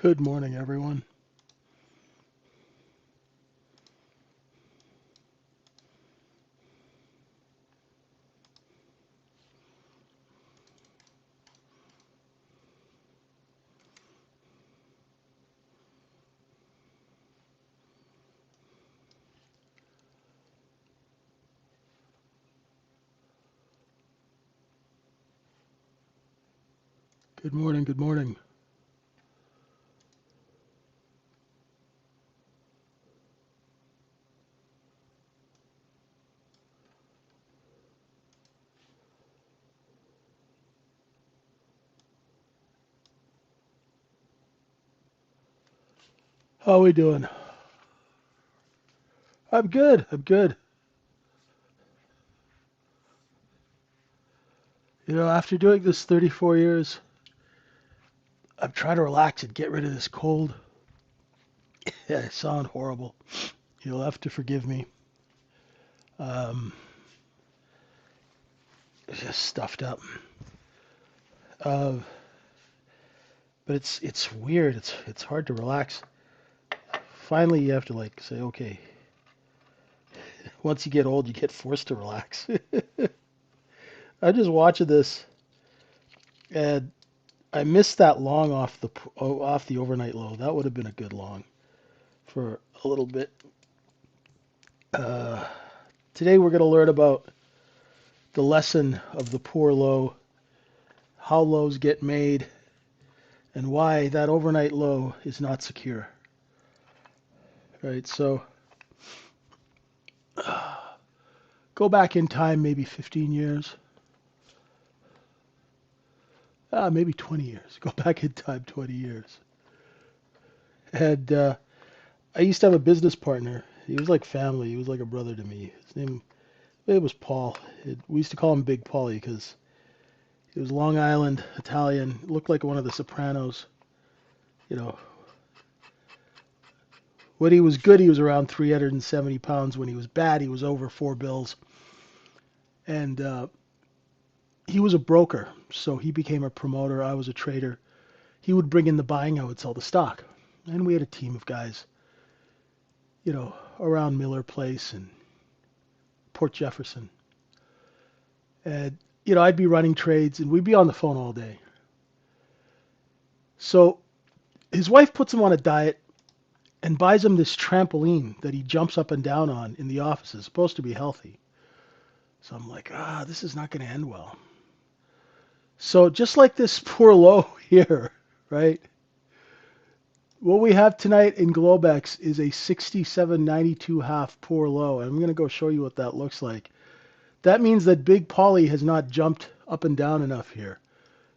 Good morning, everyone. Good morning, good morning. How are we doing? I'm good, I'm good. After doing this 34 years, I'm trying to relax and get rid of this cold. Yeah, I sound horrible. You'll have to forgive me. Um, it's just stuffed up. Uh, but it's weird. It's hard to relax. Finally, you have to like say, okay. Once you get old, you get forced to relax. I'm just watching this, and I missed that long off the overnight low. That would have been a good long for a little bit. Uh, Today we're going to learn about the lesson of the poor low, how lows get made, and why that overnight low is not secure. Right? So go back in time maybe 15 years, maybe 20 years. Go back in time 20 years. And I used to have a business partner. He was like family. He was like a brother to me. It was Paul. We used to call him Big Paulie because he was Long Island Italian. Looked like one of the Sopranos. You know, when he was good, he was around 370 pounds. When he was bad, he was over 4 bills. And he was a broker, so he became a promoter. I was a trader. He would bring in the buying, I would sell the stock. And we had a team of guys, around Miller Place and Port Jefferson. And, I'd be running trades and we'd be on the phone all day. So his wife puts him on a diet and buys him this trampoline that he jumps up and down on in the office. It's supposed to be healthy. So I'm like, this is not going to end well. So just like this poor low here, right? What we have tonight in Globex is a 67.92 half poor low. And I'm going to go show you what that looks like. That means that Big Paulie has not jumped up and down enough here.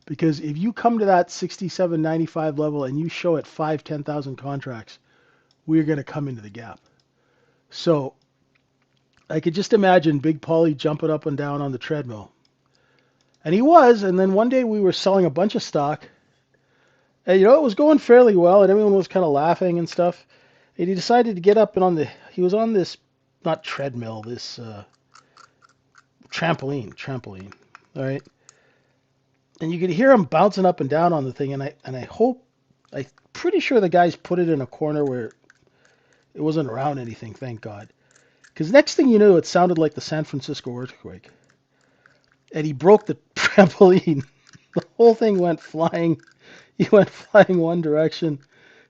Because if you come to that 67.95 level and you show it 10,000 contracts, we're going to come into the gap. So I could just imagine Big Paulie jumping up and down on the treadmill. And he was, and then one day we were selling a bunch of stock. And it was going fairly well, and everyone was kind of laughing and stuff. And he decided to get up and he was on this, not treadmill, this trampoline, all right? And you could hear him bouncing up and down on the thing, and I'm pretty sure the guys put it in a corner where it wasn't around anything, thank God. Because next thing you knew, it sounded like the San Francisco earthquake. And he broke the trampoline. The whole thing went flying. He went flying one direction.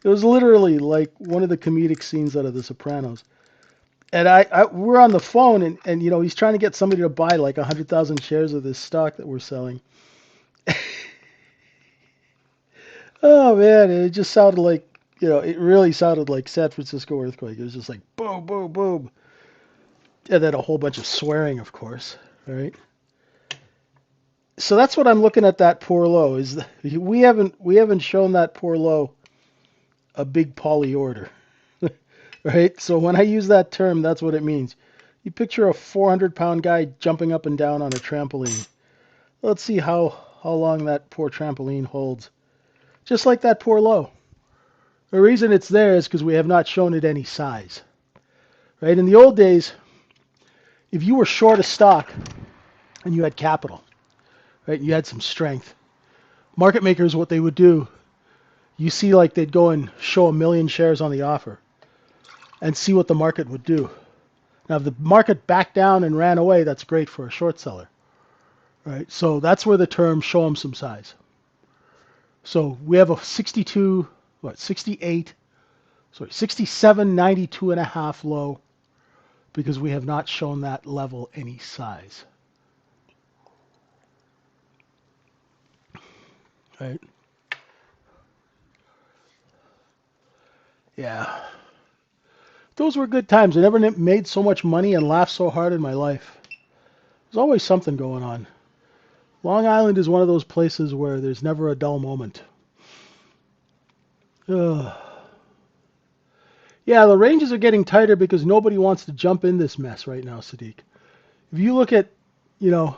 It was literally like one of the comedic scenes out of The Sopranos. And we're on the phone, and he's trying to get somebody to buy like 100,000 shares of this stock that we're selling. Oh man, it just sounded like, it really sounded like San Francisco earthquake. It was just like boom, boom, boom. And then a whole bunch of swearing, of course, right? So that's what I'm looking at. That poor low is we haven't shown that poor low a big poly order, right? So when I use that term, that's what it means. You picture a 400-pound guy jumping up and down on a trampoline. Let's see how long that poor trampoline holds. Just like that poor low. The reason it's there is because we have not shown it any size, right? In the old days, if you were short a stock and you had capital, right, you had some strength, market makers, what they would do You see, like they'd go and show 1 million shares on the offer and see what the market would do. Now, if the market backed down and ran away, that's great for a short seller, right? So that's where the term show them some size. So we have a 67.92 and a half low because we have not shown that level any size, right? Yeah. Those were good times. I never made so much money and laughed so hard in my life. There's always something going on. Long Island is one of those places where there's never a dull moment. Ugh. Yeah, the ranges are getting tighter because nobody wants to jump in this mess right now, Sadiq. If you look at, you know,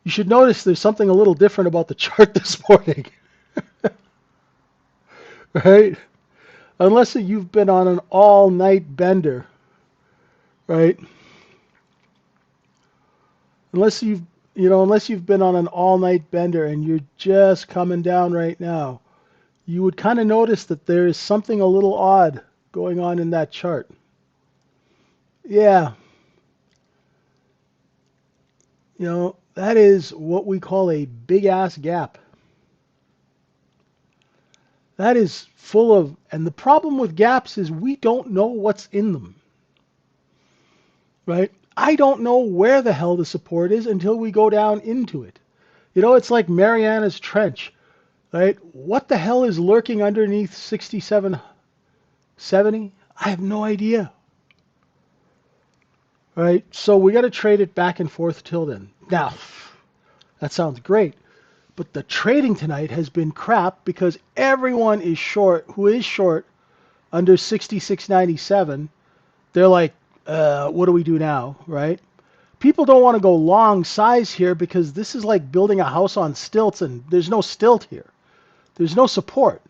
you should notice there's something a little different about the chart this morning, right? Unless you've been on an all-night bender, right? Unless you've been on an all-night bender and you're just coming down right now, you would kind of notice that there is something a little odd going on in that chart. Yeah, that is what we call a big-ass gap. That is full of, and the problem with gaps is we don't know what's in them, right? I don't know where the hell the support is until we go down into it. It's like Mariana's Trench, right? What the hell is lurking underneath 67.70? I have no idea, right? So we got to trade it back and forth till then. Now, that sounds great, but the trading tonight has been crap because everyone is short who is short under 66.97. They're like, what do we do now, right? People don't want to go long size here because this is like building a house on stilts and there's no stilt here. There's no support,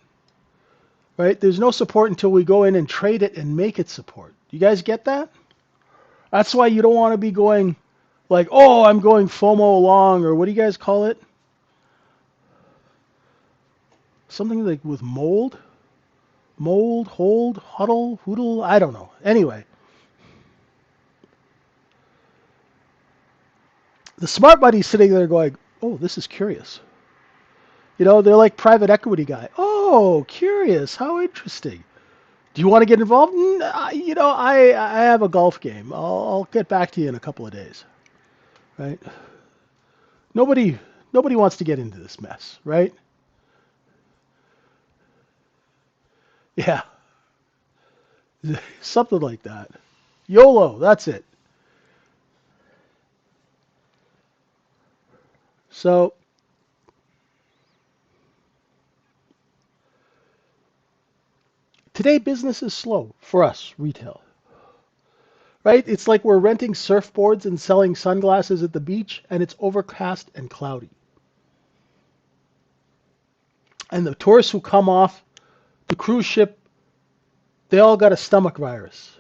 right? There's no support until we go in and trade it and make it support. You guys get that? That's why you don't want to be going like, oh, I'm going FOMO long, or what do you guys call it? Something like with mold? Mold, hold, huddle, hoodle, I don't know. Anyway, the smart buddy's sitting there going, oh, this is curious. They're like private equity guy. Oh, curious. How interesting. Do you want to get involved? I have a golf game. I'll get back to you in a couple of days. Right? Nobody wants to get into this mess, right? Yeah. Something like that. YOLO, that's it. So today business is slow for us, retail. Right? It's like we're renting surfboards and selling sunglasses at the beach, and it's overcast and cloudy. And the tourists who come off the cruise ship, they all got a stomach virus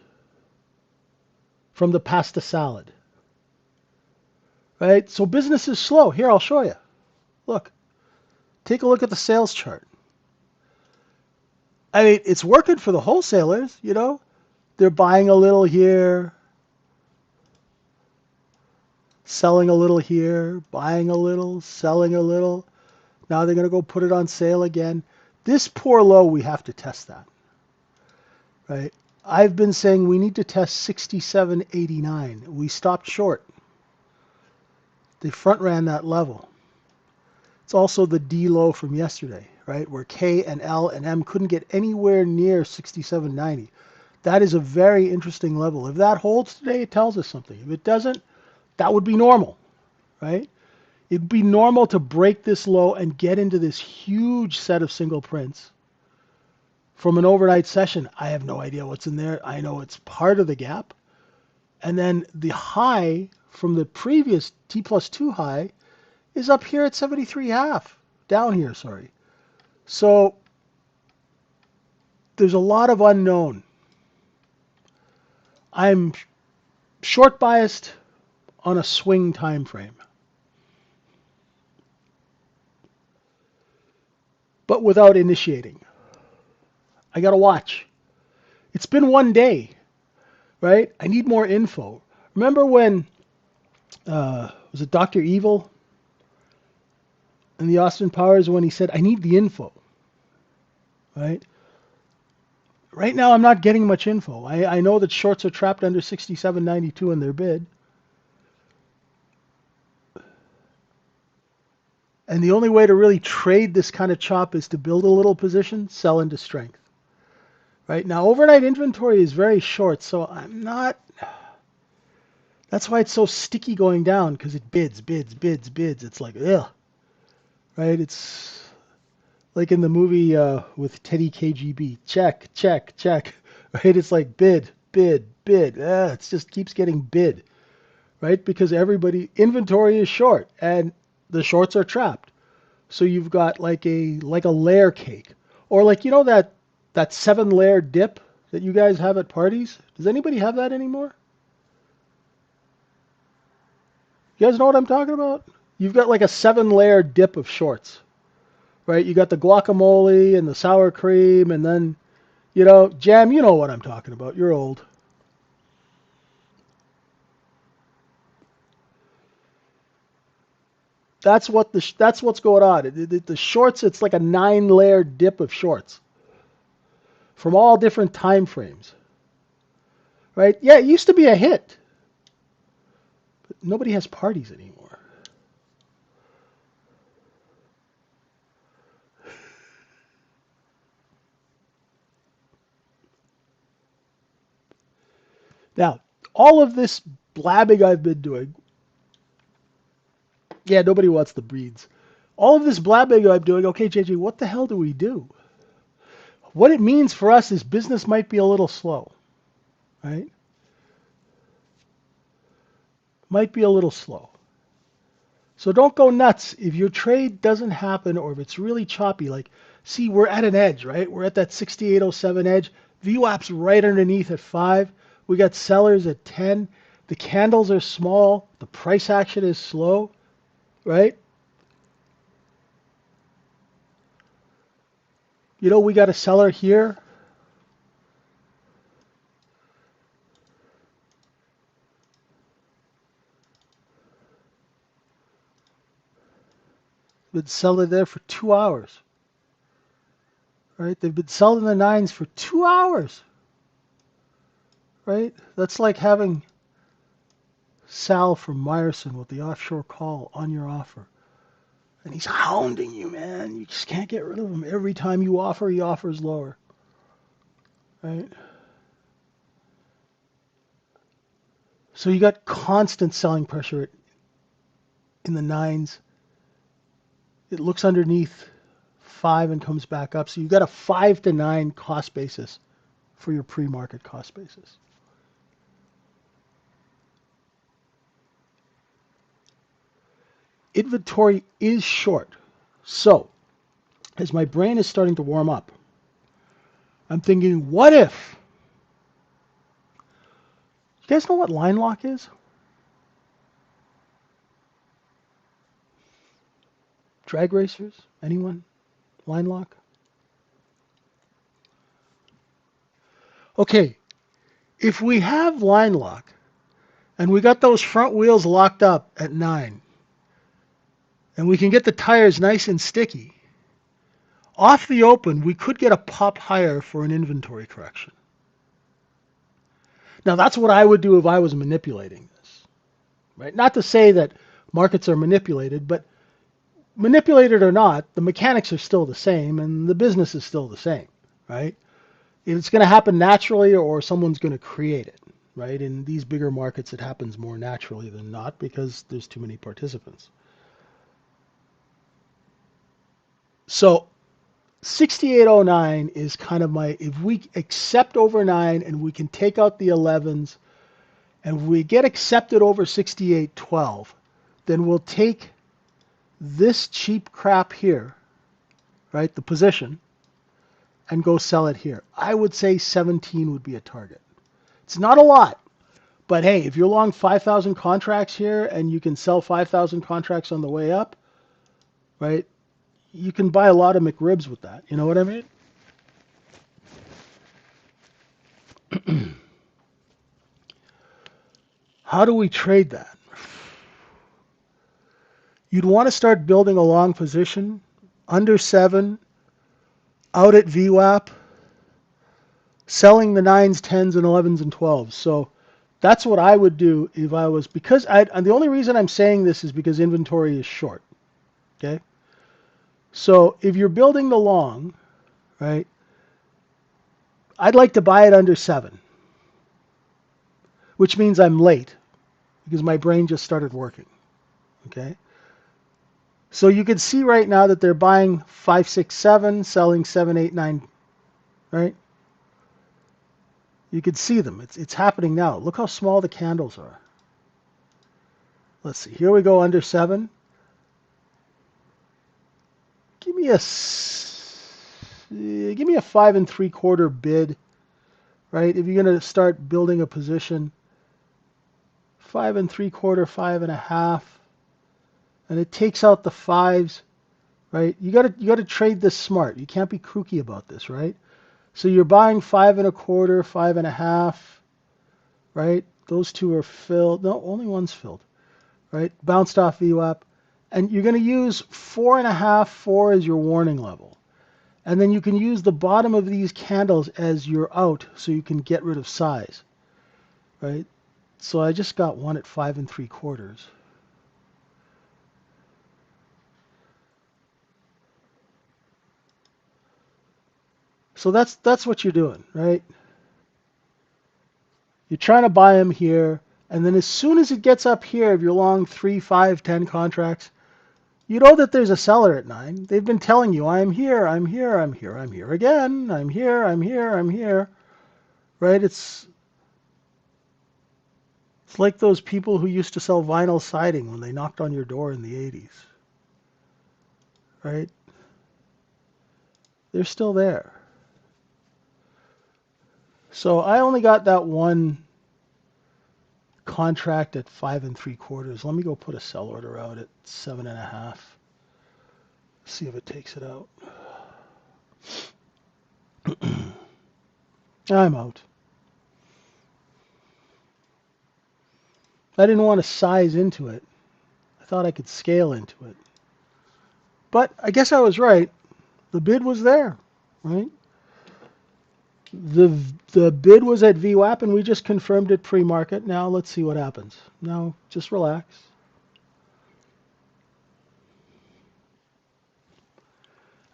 from the pasta salad. Right? So business is slow. Here, I'll show you. Look. Take a look at the sales chart. I mean, it's working for the wholesalers, They're buying a little here, selling a little here, buying a little, selling a little. Now they're going to go put it on sale again. This poor low, we have to test that, right? I've been saying we need to test 67.89. We stopped short. They front ran that level. It's also the D low from yesterday, right? Where K and L and M couldn't get anywhere near 67.90. That is a very interesting level. If that holds today, it tells us something. If it doesn't, that would be normal, right? It'd be normal to break this low and get into this huge set of single prints from an overnight session. I have no idea what's in there. I know it's part of the gap. And then the high from the previous T plus 2 high is up here at 73.5. Down here, sorry. So there's a lot of unknown. I'm short biased on a swing time frame. but without initiating. I got to watch. It's been one day, right? I need more info. Remember when, was it Dr. Evil in the Austin Powers when he said, I need the info, right? Right now, I'm not getting much info. I know that shorts are trapped under 67.92 in their bid. And the only way to really trade this kind of chop is to build a little position, sell into strength. Right now, overnight inventory is very short, so I'm not. That's why it's so sticky going down, because it bids. It's like, ugh. Right? It's like in the movie with Teddy KGB. Check. Right? It's like bid. It just keeps getting bid. Right? Because inventory is short, and the shorts are trapped. So you've got like a layer cake, or like that 7-layer dip that you guys have at parties. Does anybody have that anymore? You guys know what I'm talking about? You've got like a 7-layer dip of shorts, right? You got the guacamole and the sour cream, and then jam. You know what I'm talking about. You're old. That's what's going on. The shorts, it's like a 9-layer dip of shorts from all different time frames. Right? Yeah, it used to be a hit. But nobody has parties anymore. Now, all of this blabbing I've been doing, yeah, nobody wants the breeds. All of this blabbing I'm doing, okay, JJ, what the hell do we do? What it means for us is business might be a little slow, right? Might be a little slow. So don't go nuts if your trade doesn't happen or if it's really choppy. Like, see, we're at an edge, right? We're at that 6807 edge. VWAP's right underneath at 5. We got sellers at 10. The candles are small. The price action is slow, right? We got a seller here. Been selling there for 2 hours, right? They've been selling the 9s for 2 hours, right? That's like having Sal from Meyerson with the offshore call on your offer. And he's hounding you, man. You just can't get rid of him. Every time you offer, he offers lower, right? So you got constant selling pressure in the 9s. It looks underneath 5 and comes back up. So you've got a 5 to 9 cost basis for your pre-market cost basis. Inventory is short. So, as my brain is starting to warm up, I'm thinking, what if? You guys know what line lock is? Drag racers? Anyone? Line lock? Okay, if we have line lock and we got those front wheels locked up at 9 and we can get the tires nice and sticky, off the open, we could get a pop higher for an inventory correction. Now, that's what I would do if I was manipulating this, right? Not to say that markets are manipulated, but manipulated or not, the mechanics are still the same and the business is still the same, right? It's going to happen naturally or someone's going to create it, right? In these bigger markets, it happens more naturally than not because there's too many participants. So 6809 is kind of if we accept over 9 and we can take out the 11s and we get accepted over 6812, then we'll take this cheap crap here, right, the position, and go sell it here. I would say 17 would be a target. It's not a lot, but hey, if you're long 5,000 contracts here and you can sell 5,000 contracts on the way up, right, you can buy a lot of McRibs with that. You know what I mean? How do we trade that? You'd want to start building a long position under 7, out at VWAP, selling the 9s, 10s, and 11s and 12s. So that's what I would do if I was, because and the only reason I'm saying this is because inventory is short. Okay? So if you're building the long, right, I'd like to buy it under 7, which means I'm late because my brain just started working. Okay? So you can see right now that they're buying 5, 6, 7, selling 7, 8, 9, right? You can see them. It's happening now. Look how small the candles are. Let's see. Here we go under 7. Give me a 5 3/4 bid, right? If you're going to start building a position, 5 3/4, 5.5, and it takes out the 5s, right? You got to trade this smart. You can't be kooky about this, right? So you're buying 5 1/4, 5.5, right? Those two are filled. No, only one's filled, right? Bounced off VWAP. And you're going to use 4.5, 4 as your warning level. And then you can use the bottom of these candles as your out so you can get rid of size, right? So I just got one at 5 3/4. So that's what you're doing, right? You're trying to buy them here, and then as soon as it gets up here, if you're long 3, 5, 10 contracts, you know that there's a seller at 9. They've been telling you, I'm here, I'm here, I'm here, I'm here again, I'm here, I'm here, I'm here, right? It's like those people who used to sell vinyl siding when they knocked on your door in the 80s, right? They're still there. So I only got that one contract at 5 3/4. Let me go put a sell order out at 7.5. See if it takes it out. I'm out. I didn't want to size into it. I thought I could scale into it. But I guess I was right. The bid was there, right? The bid was at VWAP and we just confirmed it pre-market. Now let's see what happens. Now just relax.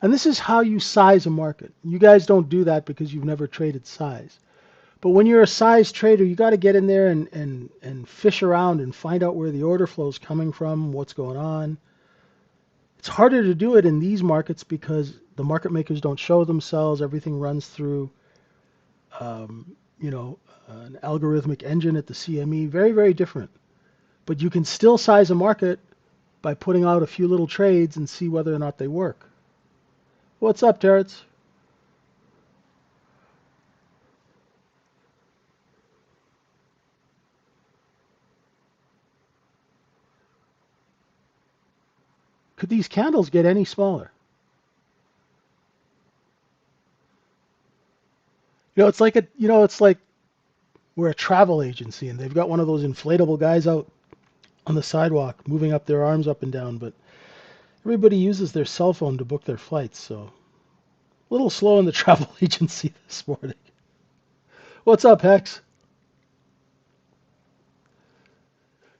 And this is how you size a market. You guys don't do that because you've never traded size. But when you're a size trader, you got to get in there and fish around and find out where the order flow is coming from, what's going on. It's harder to do it in these markets because the market makers don't show themselves. Everything runs through, an algorithmic engine at the CME. Very, very different. But you can still size a market by putting out a few little trades and see whether or not they work. What's up, Terrence? Could these candles get any smaller? It's like we're a travel agency and they've got one of those inflatable guys out on the sidewalk moving up their arms up and down, but everybody uses their cell phone to book their flights, so a little slow in the travel agency this morning. What's up, Hex?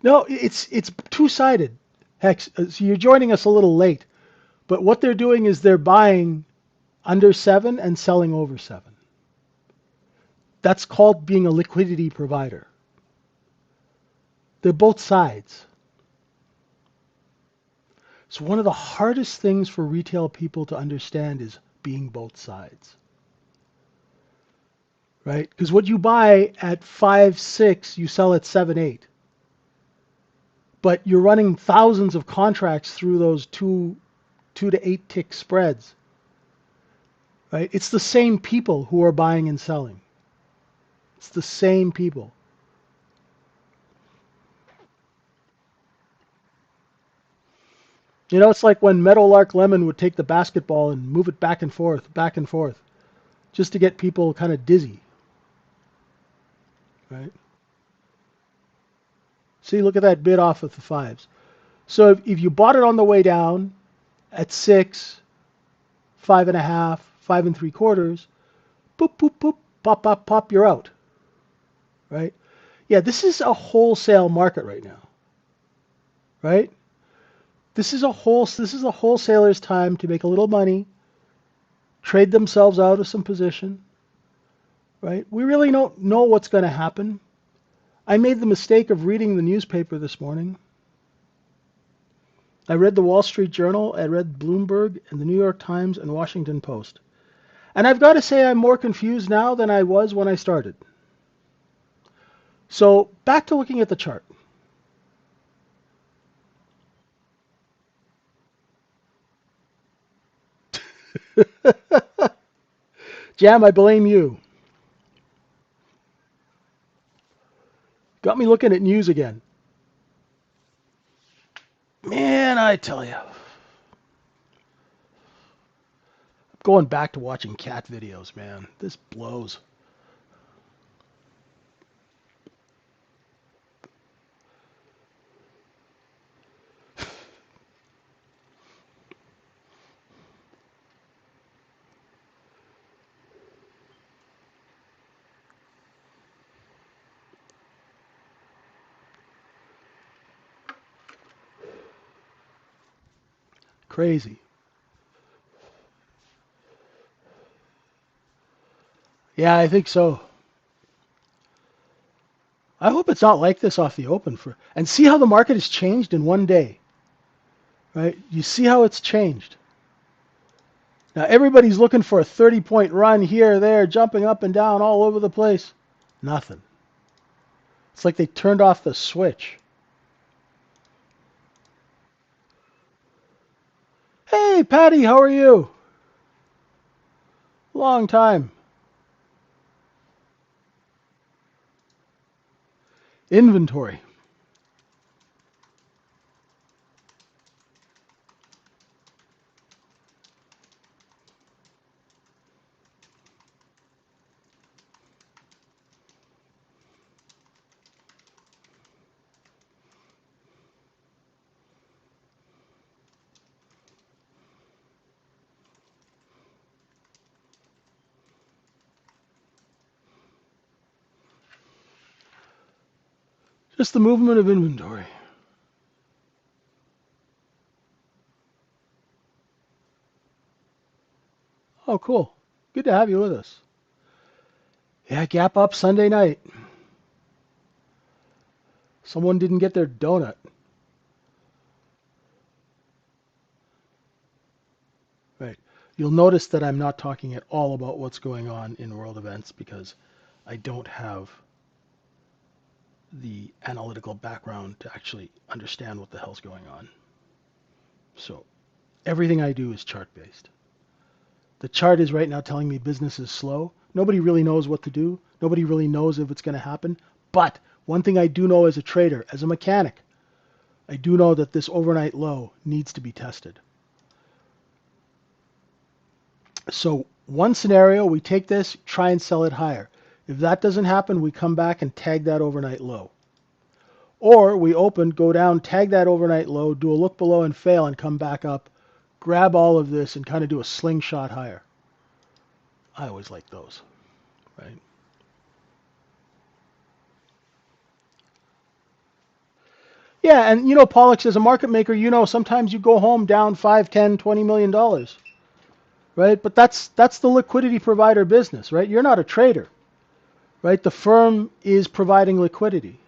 No, it's two-sided, Hex. So you're joining us a little late, but what they're doing is they're buying under 7 and selling over 7. That's called being a liquidity provider. They're both sides. So one of the hardest things for retail people to understand is being both sides. Right? Because what you buy at 5, 6, you sell at 7, 8. But you're running thousands of contracts through those 2 to 8 tick spreads. Right? It's the same people who are buying and selling. It's the same people. You know, it's like when Meadowlark Lemon would take the basketball and move it back and forth, just to get people kind of dizzy, right? See, look at that bid off of the fives. So if you bought it on the way down at 6, 5.5, 5 3/4, boop, boop, boop, pop, pop, pop, you're out, right? Yeah, this is a wholesale market right now, right? This is a wholesaler's time to make a little money, trade themselves out of some position, right? We really don't know what's going to happen. I made the mistake of reading the newspaper this morning. I read the Wall Street Journal, I read Bloomberg and the New York Times and Washington Post. And I've got to say I'm more confused now than I was when I started. So back to looking at the chart. Jam, I blame you. Got me looking at news again. Man, I tell you. Going back to watching cat videos, man. This blows. Crazy. Yeah, I think so. I hope it's not like this off the open and see how the market has changed in one day, right? You see how it's changed. Now everybody's looking for a 30-point run here, there, jumping up and down all over the place. Nothing. It's like they turned off the switch. Hey, Patty, how are you? Long time. Inventory. Just the movement of inventory. Oh, cool. Good to have you with us. Yeah, gap up Sunday night. Someone didn't get their donut. Right. You'll notice that I'm not talking at all about what's going on in world events because I don't have the analytical background to actually understand what the hell's going on. So everything I do is chart based. The chart is right now telling me business is slow. Nobody really knows what to do. Nobody really knows if it's going to happen. But one thing I do know as a trader, as a mechanic, I do know that this overnight low needs to be tested. So one scenario, we take this, try and sell it higher. If that doesn't happen, we come back and tag that overnight low. Or we open, go down, tag that overnight low, do a look below and fail and come back up, grab all of this and kind of do a slingshot higher. I always like those, right? Yeah, and you know, Pollux, as a market maker, you know, sometimes you go home down 5, 10, $20 million, right? But that's the liquidity provider business, right? You're not a trader, right? The firm is providing liquidity,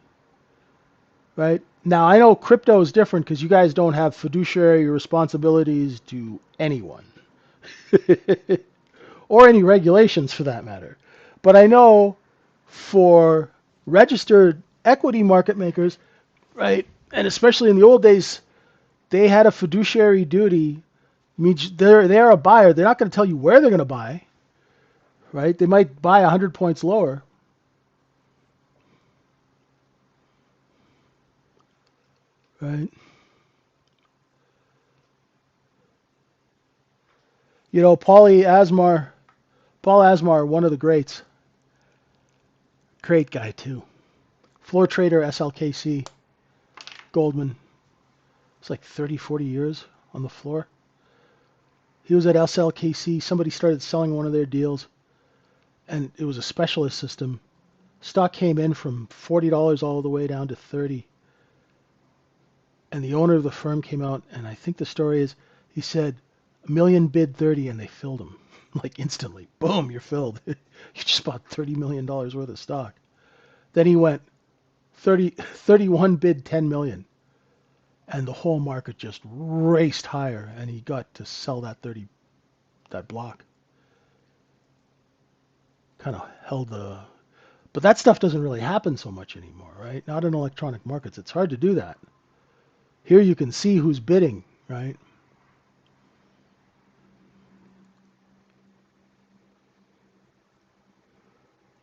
right? Now, I know crypto is different because you guys don't have fiduciary responsibilities to anyone or any regulations for that matter. But I know for registered equity market makers, right, and especially in the old days, they had a fiduciary duty. I mean, they're a buyer. They're not going to tell you where they're going to buy, right? They might buy 100 points lower, right? You know, Paul Asmar, one of the greats. Great guy, too. Floor trader, SLKC, Goldman. It's like 30, 40 years on the floor. He was at SLKC. Somebody started selling one of their deals, and it was a specialist system. Stock came in from $40 all the way down to 30. And the owner of the firm came out, and I think the story is he said, a million bid 30, and they filled him. Like instantly. Boom, you're filled. You just bought $30 million worth of stock. Then he went 31 bid 10 million. And the whole market just raced higher, and he got to sell that block. Kind of held the... But that stuff doesn't really happen so much anymore, right? Not in electronic markets. It's hard to do that. Here you can see who's bidding, right?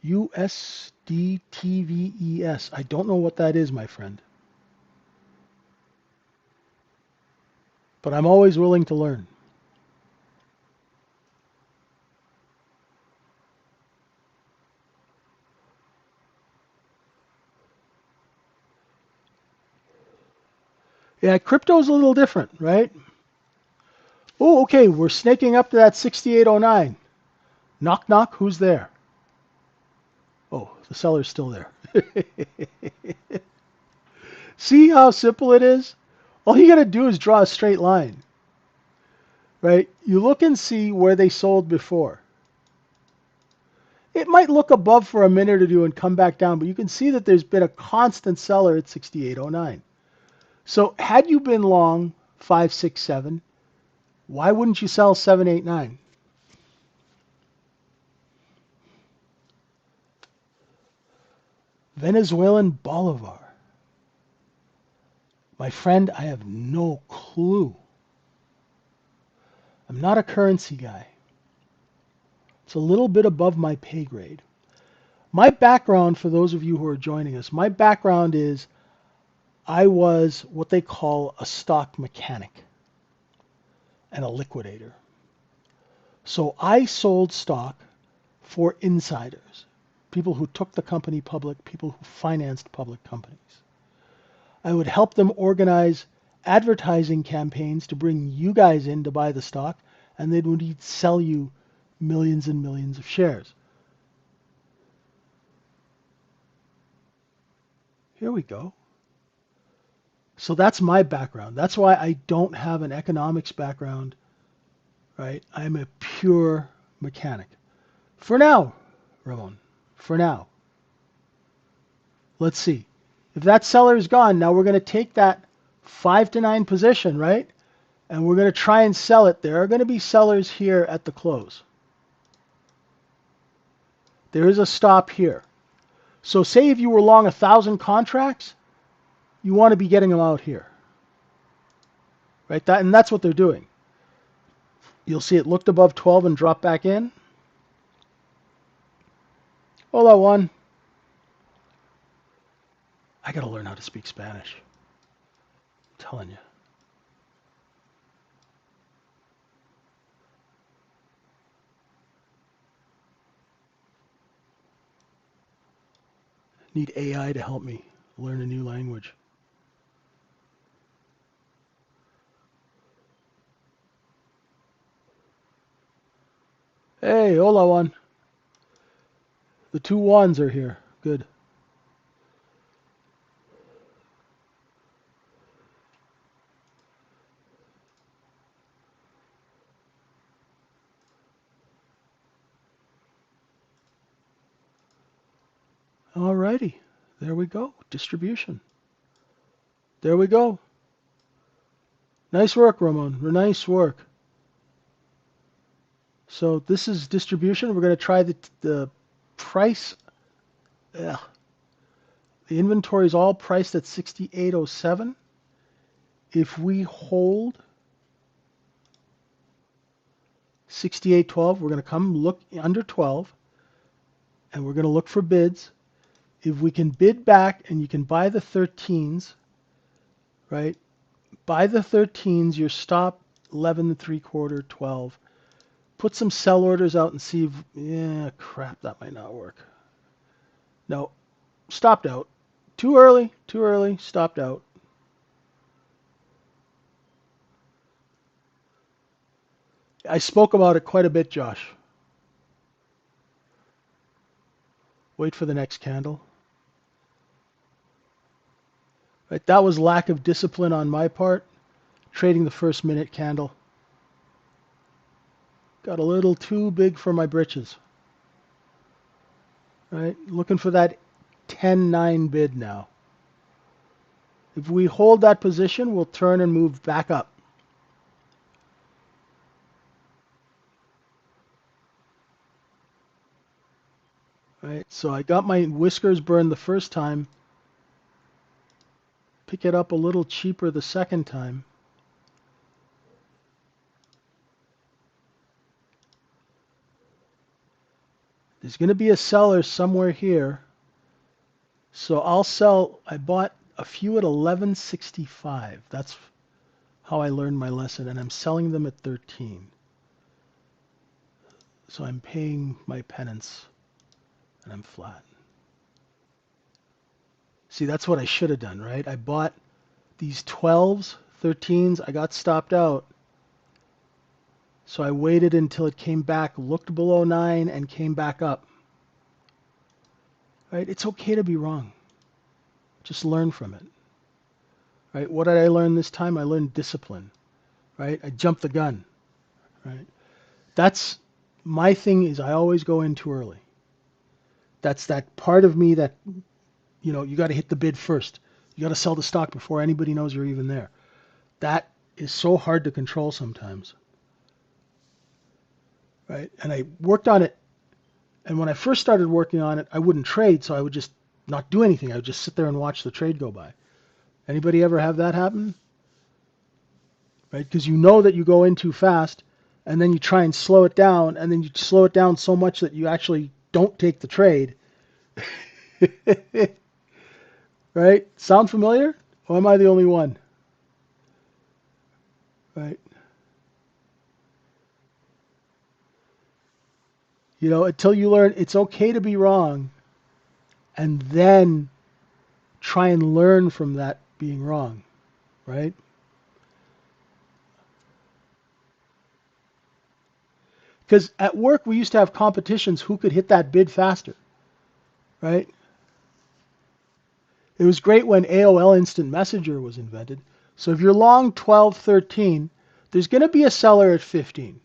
USDTVES. I don't know what that is, my friend. But I'm always willing to learn. Yeah, crypto's a little different, right? Oh, okay, we're snaking up to that 6809. Knock, knock, who's there? Oh, the seller's still there. See how simple it is? All you got to do is draw a straight line, right? You look and see where they sold before. It might look above for a minute or two and come back down, but you can see that there's been a constant seller at 6809. So had you been long 567, why wouldn't you sell 789? Venezuelan Bolivar. My friend, I have no clue. I'm not a currency guy. It's a little bit above my pay grade. My background, for those of you who are joining us, my background is I was what they call a stock mechanic and a liquidator. So I sold stock for insiders, people who took the company public, people who financed public companies. I would help them organize advertising campaigns to bring you guys in to buy the stock, and they would sell you millions and millions of shares. Here we go. So that's my background. That's why I don't have an economics background, right? I'm a pure mechanic. For now, Ramon, for now. Let's see. If that seller is gone, now we're going to take that 5 to 9 position, right? And we're going to try and sell it. There are going to be sellers here at the close. There is a stop here. So say if you were long 1,000 contracts, you want to be getting them out here. Right? And that's what they're doing. You'll see it looked above 12 and dropped back in. Hola, Juan. I got to learn how to speak Spanish. I'm telling you. Need AI to help me learn a new language. Hey, hola, Juan. The 2 Juans are here. Good. Alrighty. There we go. Distribution. There we go. Nice work, Ramon. Nice work. So this is distribution. We're going to try the price. Ugh. The inventory is all priced at 68.07. If we hold 68.12, we're going to come look under 12, and we're going to look for bids. If we can bid back and you can buy the 13s, right? Buy the 13s, your stop 11 3/4, 12. put some sell orders out and see if, yeah, crap, that might not work. No, stopped out. Too early, stopped out. I spoke about it quite a bit, Josh. Wait for the next candle. Right, that was lack of discipline on my part. Trading the first minute candle. Got a little too big for my britches. Right, looking for that 10-9 bid now. If we hold that position, we'll turn and move back up. Right, so I got my whiskers burned the first time. Pick it up a little cheaper the second time. There's going to be a seller somewhere here. So I'll sell. I bought a few at 11.65. That's how I learned my lesson, and I'm selling them at 13. So I'm paying my penance, and I'm flat. See, that's what I should have done, right? I bought these 12s, 13s. I got stopped out. So I waited until it came back, looked below 9, and came back up. Right? It's okay to be wrong. Just learn from it. Right? What did I learn this time? I learned discipline. Right? I jumped the gun. Right? That's my thing is I always go in too early. That's that part of me that, you got to hit the bid first. You got to sell the stock before anybody knows you're even there. That is so hard to control sometimes. Right? And I worked on it. And when I first started working on it, I wouldn't trade, so I would just not do anything. I would just sit there and watch the trade go by. Anybody ever have that happen? Right? Because you know that you go in too fast, and then you try and slow it down, and then you slow it down so much that you actually don't take the trade. Right? Sound familiar? Or am I the only one? Right? Until you learn it's okay to be wrong, and then try and learn from that being wrong. Right? Because at work we used to have competitions who could hit that bid faster. Right? It was great when AOL Instant Messenger was invented. So if you're long 12, 13, there's going to be a seller at 15.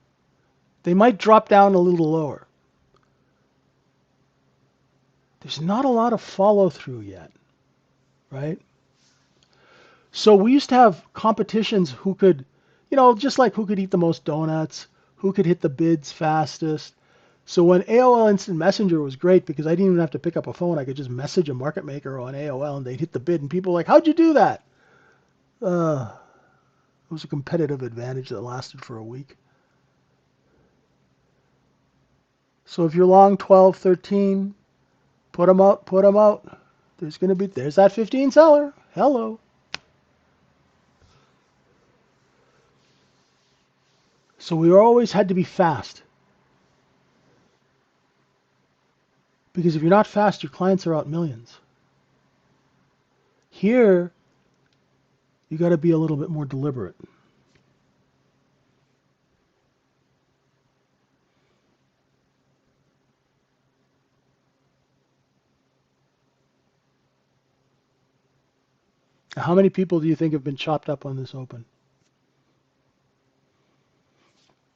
They might drop down a little lower. There's not a lot of follow through yet, right? So we used to have competitions who could, just like who could eat the most donuts, who could hit the bids fastest. So when AOL Instant Messenger was great because I didn't even have to pick up a phone. I could just message a market maker on AOL and they'd hit the bid. And people were like, how'd you do that? It was a competitive advantage that lasted for a week. So if you're long 12, 13, put them out, put them out. There's that 15 seller. Hello. So we always had to be fast. Because if you're not fast, your clients are out millions. Here, you got to be a little bit more deliberate. How many people do you think have been chopped up on this open?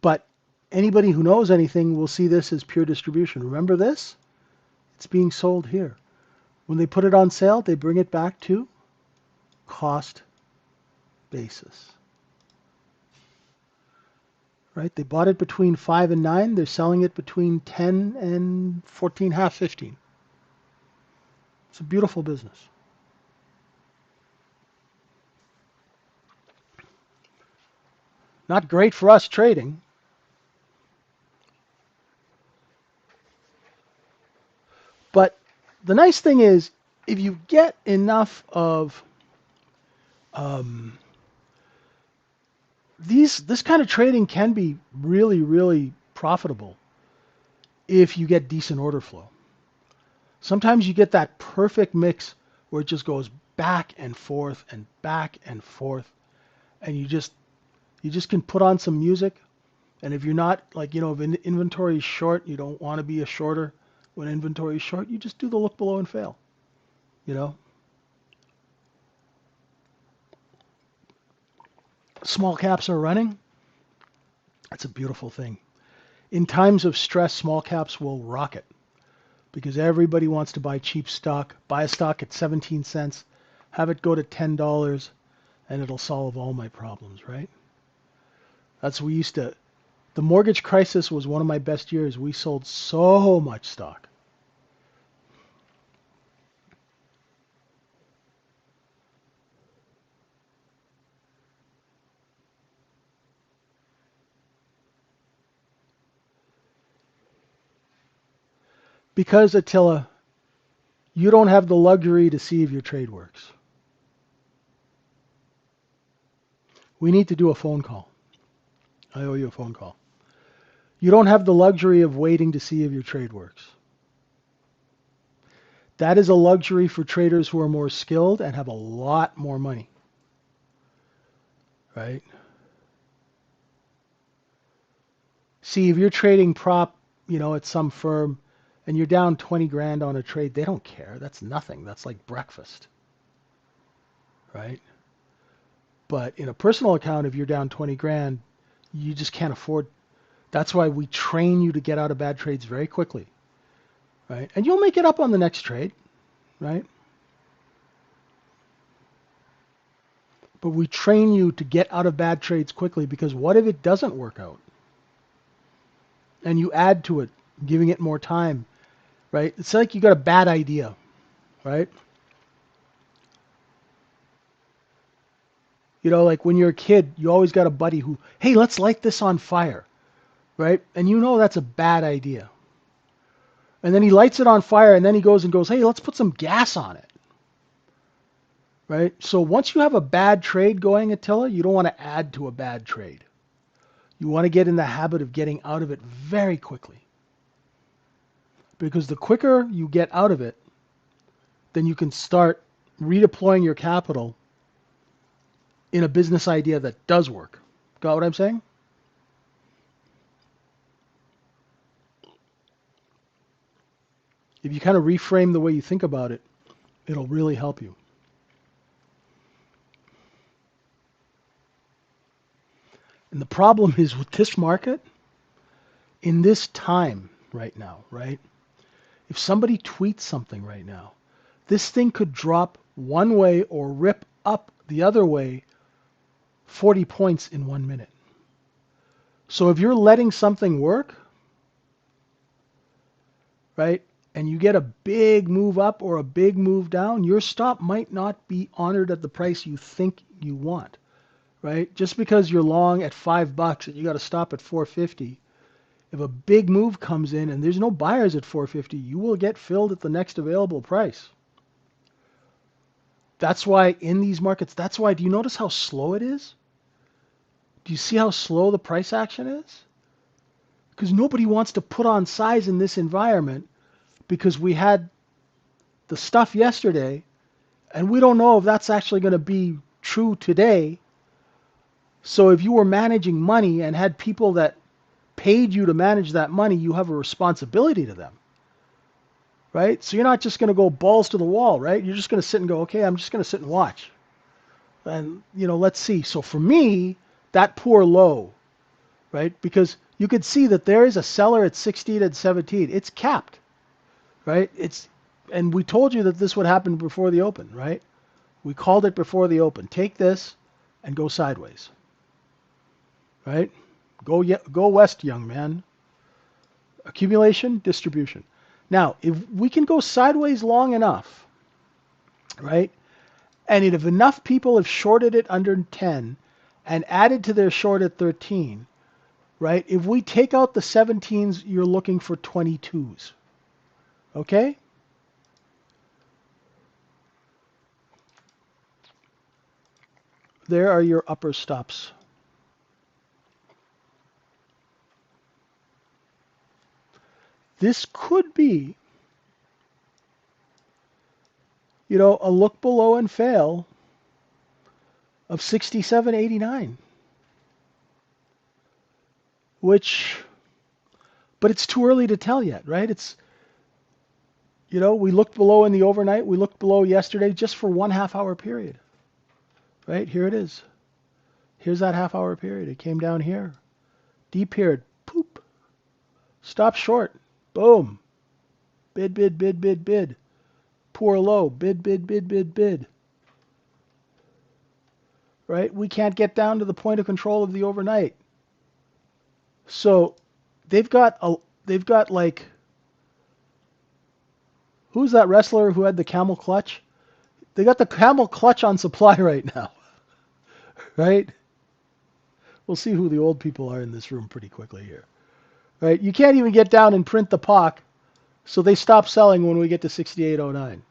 But anybody who knows anything will see this as pure distribution. Remember this? It's being sold here. When they put it on sale, they bring it back to cost basis. Right? They bought it between 5 and 9. They're selling it between 10 and 14, half 15. It's a beautiful business. Not great for us trading. But the nice thing is, if you get enough of this kind of trading can be really, really profitable if you get decent order flow. Sometimes you get that perfect mix where it just goes back and forth and back and forth, and you just can put on some music. And if you're not, like, if inventory is short, you don't want to be a shorter. When inventory is short, you just do the look below and fail. Small caps are running. That's a beautiful thing. In times of stress, small caps will rocket because everybody wants to buy cheap stock. Buy a stock at 17 cents, have it go to $10, and it'll solve all my problems, right? The mortgage crisis was one of my best years. We sold so much stock. Because, Attila, you don't have the luxury to see if your trade works. We need to do a phone call. I owe you a phone call. You don't have the luxury of waiting to see if your trade works. That is a luxury for traders who are more skilled and have a lot more money. Right? See, if you're trading prop, at some firm and you're down 20 grand on a trade, they don't care. That's nothing. That's like breakfast. Right? But in a personal account, if you're down 20 grand, you just can't afford. That's why we train you to get out of bad trades very quickly. Right? And you'll make it up on the next trade. Right? But we train you to get out of bad trades quickly, because what if it doesn't work out? And you add to it, giving it more time, right? It's like you got a bad idea, right? Like when you're a kid, you always got a buddy who, hey, let's light this on fire, right? And that's a bad idea. And then he lights it on fire, and then he goes, hey, let's put some gas on it, right? So once you have a bad trade going, Attila, you don't want to add to a bad trade. You want to get in the habit of getting out of it very quickly. Because the quicker you get out of it, then you can start redeploying your capital in a business idea that does work. Got what I'm saying? If you kind of reframe the way you think about it, it'll really help you. And the problem is with this market, in this time right now, right? If somebody tweets something right now, this thing could drop one way or rip up the other way 40 points in 1 minute. So if you're letting something work, right, and you get a big move up or a big move down, your stop might not be honored at the price you think you want, right? Just because you're long at $5 and you got to stop at 450, if a big move comes in and there's no buyers at 450, you will get filled at the next available price. That's why in these markets, do you notice how slow it is? Do you see how slow the price action is? Because nobody wants to put on size in this environment, because we had the stuff yesterday and we don't know if that's actually going to be true today. So if you were managing money and had people that paid you to manage that money, you have a responsibility to them, right? So you're not just going to go balls to the wall, right? You're just going to sit and go, okay, I'm just going to sit and watch. And, let's see. So for me, that poor low, right? Because you could see that there is a seller at 16 and 17. It's capped, right? And we told you that this would happen before the open, right? We called it before the open. Take this and go sideways, right? Go west, young man. Accumulation, distribution. Now, if we can go sideways long enough, right? And if enough people have shorted it under 10 and added to their short at 13, right? If we take out the 17s, you're looking for 22s. Okay? There are your upper stops. This could be, a look below and fail of 67.89, but it's too early to tell yet, right? We looked below in the overnight. We looked below yesterday just for 1.5 hour period, right? Here it is. Here's that half-hour period. It came down here. Deep period. Poop. Stop short. Boom. Bid, bid, bid, bid, bid. Poor low. Bid, bid, bid, bid, bid. Right? We can't get down to the point of control of the overnight. So they've got like, who's that wrestler who had the camel clutch? They got the camel clutch on supply right now. Right? We'll see who the old people are in this room pretty quickly here. Right? You can't even get down and print the POC, so they stop selling when we get to 68.09.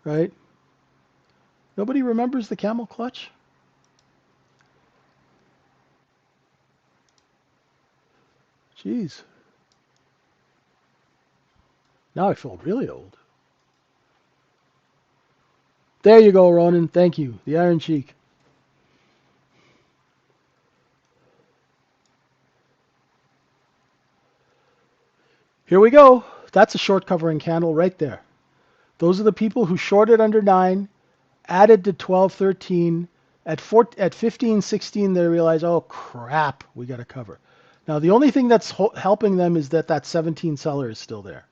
Right? Nobody remembers the camel clutch? Jeez. Now I feel really old. There you go, Ronan. Thank you. The Iron Cheek. Here we go. That's a short covering candle right there. Those are the people who shorted under 9, added to 12.13. At 15.16, they realize, oh, crap, we got to cover. Now, the only thing that's helping them is that 17 seller is still there.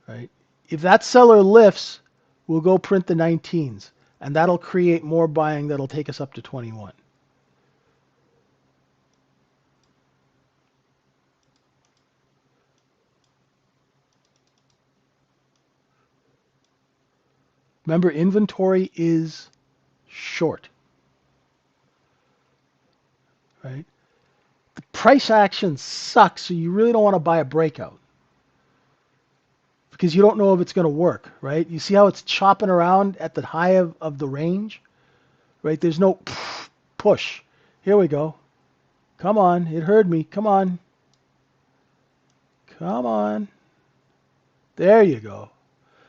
Right? If that seller lifts, we'll go print the 19s, and that'll create more buying that'll take us up to 21. Remember, inventory is short. Right? The price action sucks, so you really don't want to buy a breakout because you don't know if it's going to work, right? You see how it's chopping around at the high of the range, right? There's no push. Here we go. Come on. It heard me. Come on. Come on. There you go.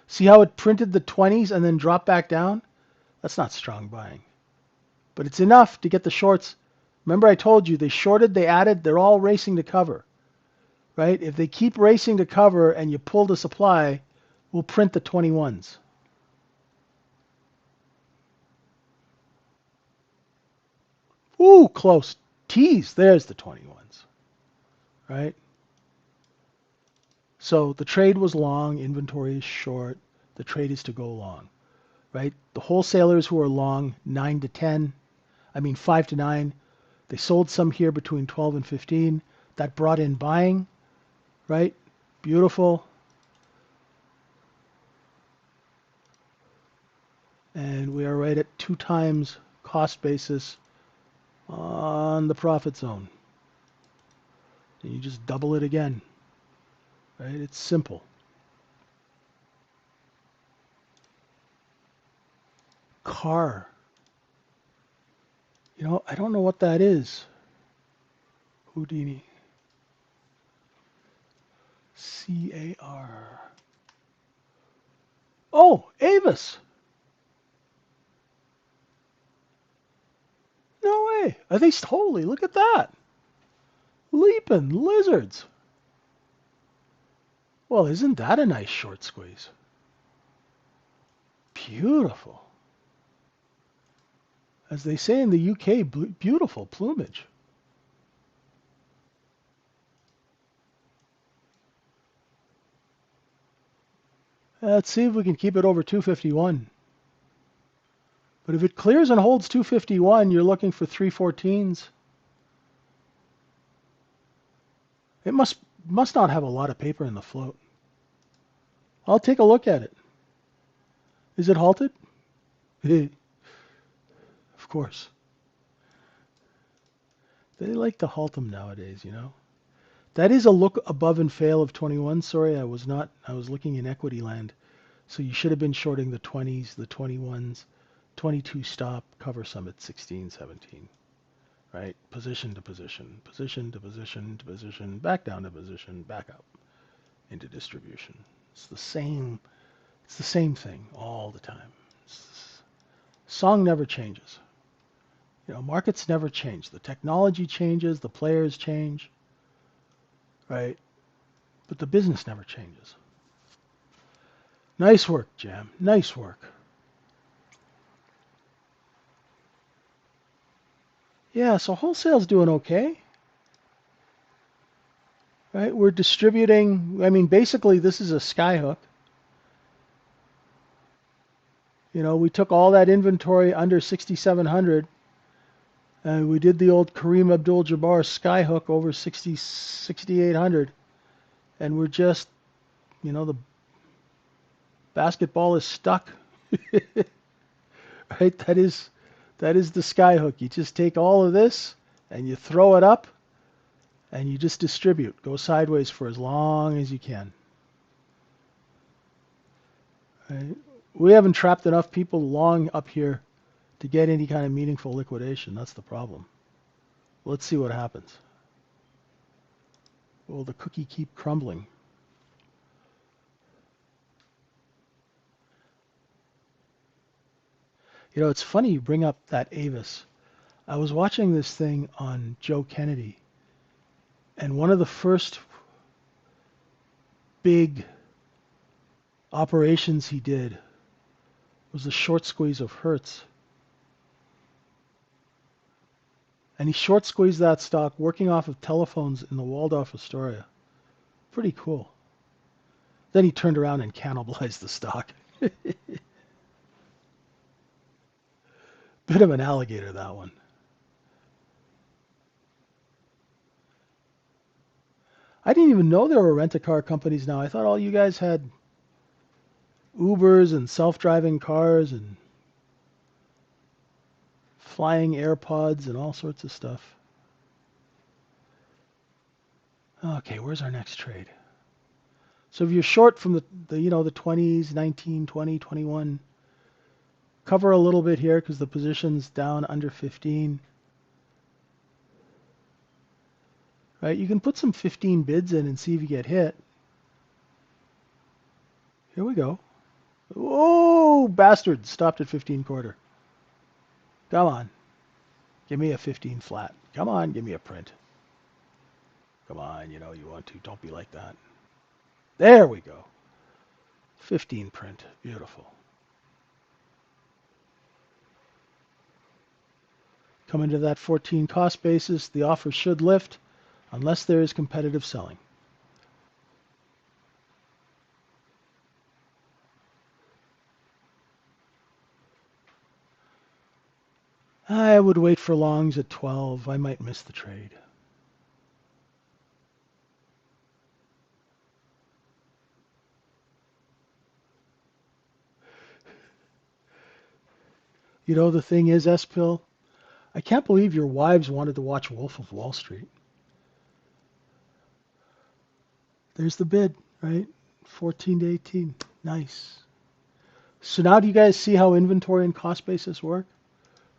See how it printed the 20s and then dropped back down? That's not strong buying. But it's enough to get the shorts. Remember I told you, they shorted, they added, they're all racing to cover. Right? If they keep racing to cover and you pull the supply, we'll print the 21s. Ooh, close. Tease. There's the 21s. Right? So the trade was long, inventory is short. The trade is to go long. Right? The wholesalers who are long, 5 to 9, they sold some here between 12 and 15. That brought in buying. Right? Beautiful. And we are right at 2 times cost basis on the profit zone. And you just double it again. Right? It's simple. Car. I don't know what that is. Houdini. CAR. Oh, Avis. No way. Are they holy? Look at that. Leaping lizards. Well, isn't that a nice short squeeze? Beautiful. As they say in the UK, beautiful plumage. Let's see if we can keep it over 251. But if it clears and holds 251, you're looking for 314s. It must not have a lot of paper in the float. I'll take a look at it. Is it halted? Of course. They like to halt them nowadays, That is a look above and fail of 21. Sorry, I was not. I was looking in equity land. So you should have been shorting the 20s, the 21s, 22 stop, cover some at 16, 17. Right? Position to position, position to position to position, back down to position, back up. into distribution. It's the same. It's the same thing all the time. Song never changes. Markets never change. The technology changes, the players change, right? But the business never changes. Nice work, Jam. Nice work. Yeah, so wholesale's doing okay, right? We're distributing. I mean, basically, this is a skyhook. We took all that inventory under 6,700, and we did the old Kareem Abdul-Jabbar skyhook over 6,800, and we're just, the basketball is stuck. Right? That is the skyhook. You just take all of this and you throw it up and you just distribute. Go sideways for as long as you can. Right? We haven't trapped enough people long up here to get any kind of meaningful liquidation. That's the problem. Let's see what happens. Will the cookie keep crumbling? It's funny you bring up that Avis. I was watching this thing on Joe Kennedy, and one of the first big operations he did was the short squeeze of Hertz. And he short squeezed that stock working off of telephones in the Waldorf Astoria. Pretty cool. Then he turned around and cannibalized the stock. Bit of an alligator, that one. I didn't even know there were rent-a-car companies now. I thought all you guys had Ubers and self-driving cars and flying AirPods and all sorts of stuff. Okay, where's our next trade? So if you're short from the 20s, 19, 20, 21, cover a little bit here because the position's down under 15. Right? You can put some 15 bids in and see if you get hit. Here we go. Oh, bastard. Stopped at 15 quarter. Come on. Give me a 15 flat. Come on, give me a print. Come on, you want to. Don't be like that. There we go. 15 print. Beautiful. Coming to that 14 cost basis, the offer should lift unless there is competitive selling. I would wait for longs at 12. I might miss the trade. The thing is, S-Pill, I can't believe your wives wanted to watch Wolf of Wall Street. There's the bid, right? 14 to 18. Nice. So now do you guys see how inventory and cost basis work?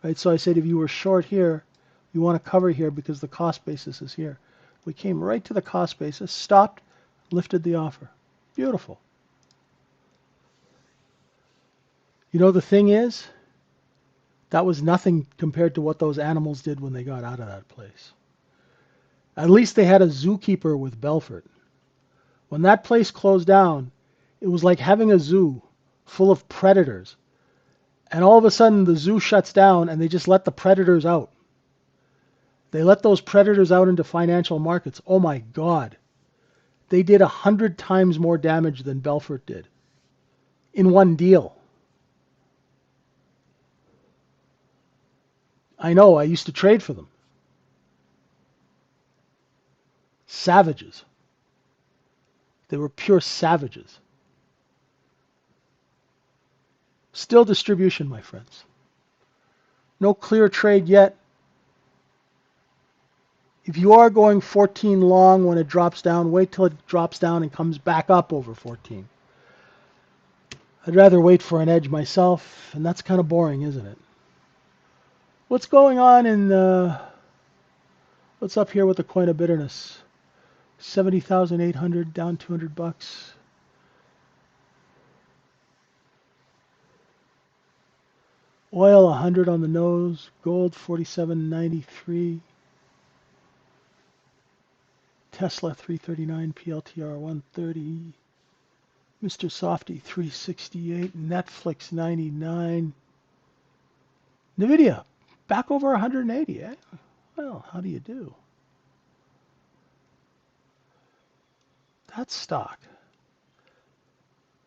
Right? So I said if you were short here, you want to cover here because the cost basis is here. We came right to the cost basis, stopped, lifted the offer. Beautiful. The thing is, that was nothing compared to what those animals did when they got out of that place. At least they had a zookeeper with Belfort. When that place closed down, it was like having a zoo full of predators. And all of a sudden, the zoo shuts down and they just let the predators out. They let those predators out into financial markets. Oh my God. They did 100 times more damage than Belfort did in one deal. I know, I used to trade for them. Savages. They were pure savages. Still distribution, my friends. No clear trade yet. If you are going 14 long when it drops down, wait till it drops down and comes back up over 14. I'd rather wait for an edge myself, and that's kind of boring, isn't it? What's going on in what's up here with the coin of bitterness? 70,800 down $200. Oil 100 on the nose. Gold 47.93. Tesla 339. PLTR 130. Mr. Softy 368. Netflix 99. Nvidia back over 180. Eh? Well, how do you do? That stock.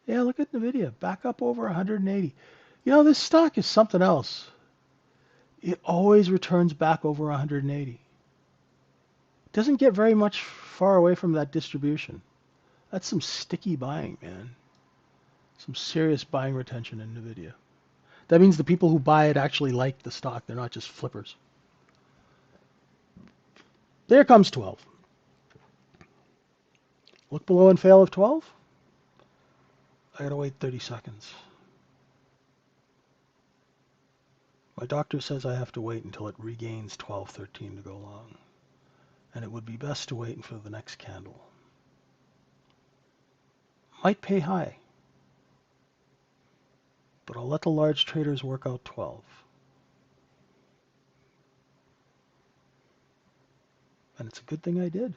Yeah, look at Nvidia back up over 180. You know, this stock is something else. It always returns back over 180. Doesn't get very much far away from that distribution. That's some sticky buying, man. Some serious buying retention in Nvidia. That means the people who buy it actually like the stock. They're not just flippers. There comes 12. Look below and fail of 12. I gotta wait 30 seconds. My doctor says I have to wait until it regains 12.13 to go long. And it would be best to wait until the next candle. Might pay high. But I'll let the large traders work out 12. And it's a good thing I did.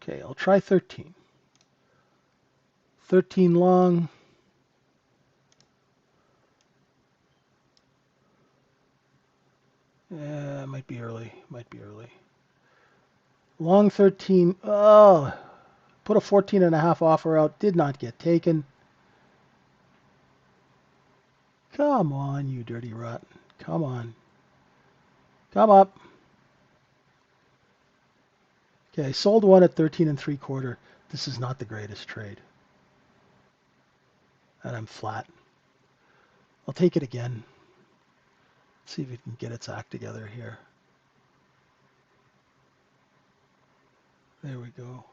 Okay, I'll try 13. 13 long. Might be early. Might be early. Long 13. Oh, put a 14.5 offer out. Did not get taken. Come on, you dirty rat. Come on. Come up. Okay, sold one at 13.75. This is not the greatest trade. And I'm flat. I'll take it again. See if it can get its act together here. There we go.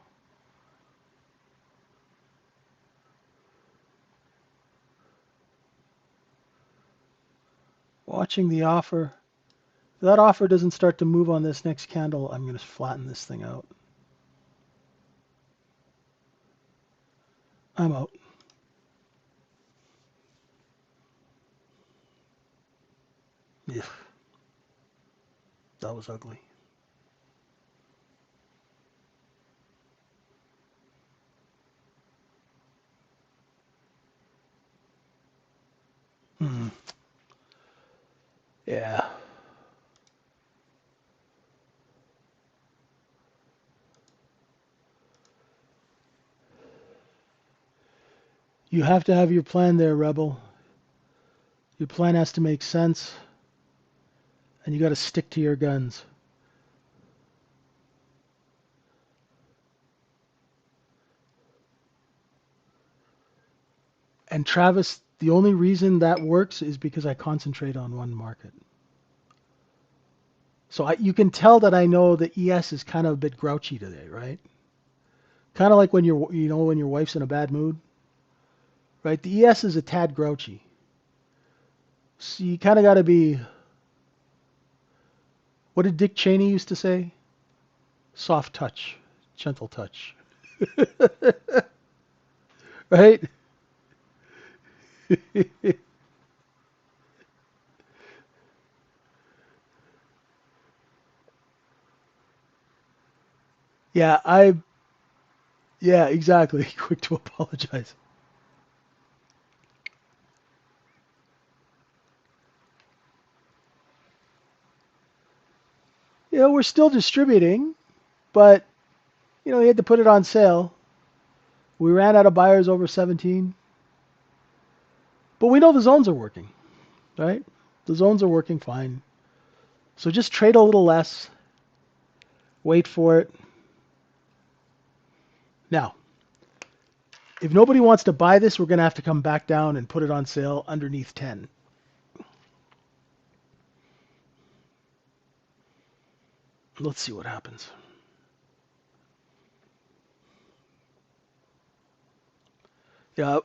Watching the offer. If that offer doesn't start to move on this next candle, I'm going to flatten this thing out. I'm out. Yeah, that was ugly. Yeah. You have to have your plan there, Rebel. Your plan has to make sense, and you got to stick to your guns. And Travis, the only reason that works is because I concentrate on one market. So you can tell that I know the ES is kind of a bit grouchy today, right? Kind of like when when your wife's in a bad mood, right? The ES is a tad grouchy. So you kind of got to be. What did Dick Cheney used to say? Soft touch, gentle touch. Right? Yeah, yeah, exactly. Quick to apologize. We're still distributing, but you had to put it on sale. We ran out of buyers over 17. But we know the zones are working, right? The zones are working fine. So just trade a little less. Wait for it. Now, if nobody wants to buy this, we're going to have to come back down and put it on sale underneath 10. Let's see what happens. Yeah,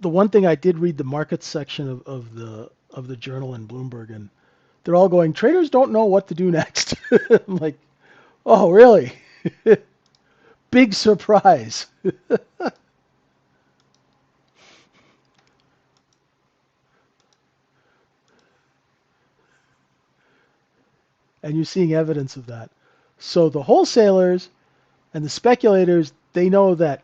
the one thing I did read the markets section of the journal in Bloomberg, and they're all going, traders don't know what to do next. I'm like, oh, really? Big surprise. And you're seeing evidence of that. So the wholesalers and the speculators, they know that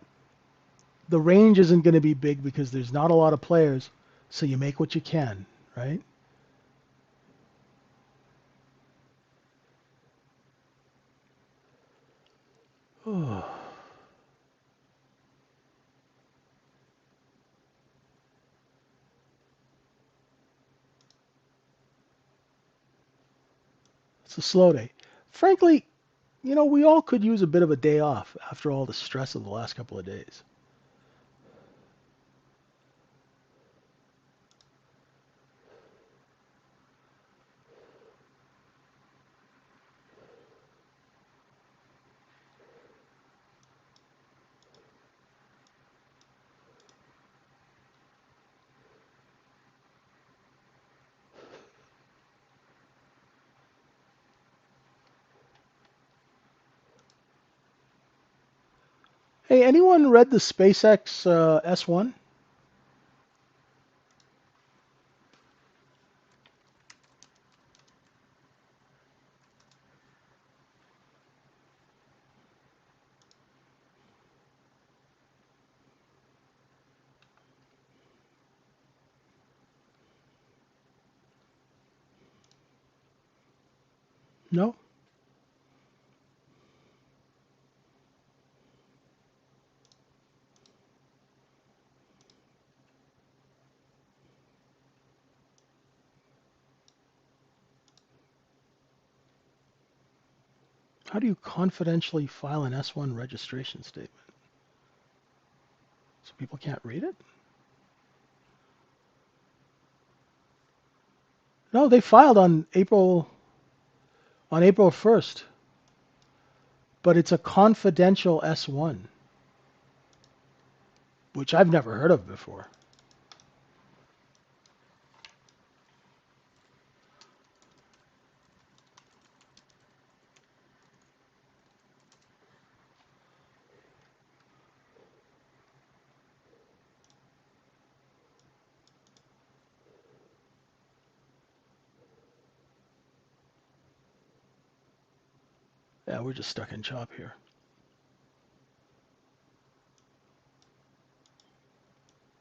the range isn't going to be big because there's not a lot of players. So you make what you can, right? Oh, it's a slow day. Frankly, we all could use a bit of a day off after all the stress of the last couple of days. Hey, anyone read the SpaceX S1? No? How do you confidentially file an S1 registration statement? So people can't read it? No, they filed on April 1st, but it's a confidential S1, which I've never heard of before. Yeah, we're just stuck in chop here.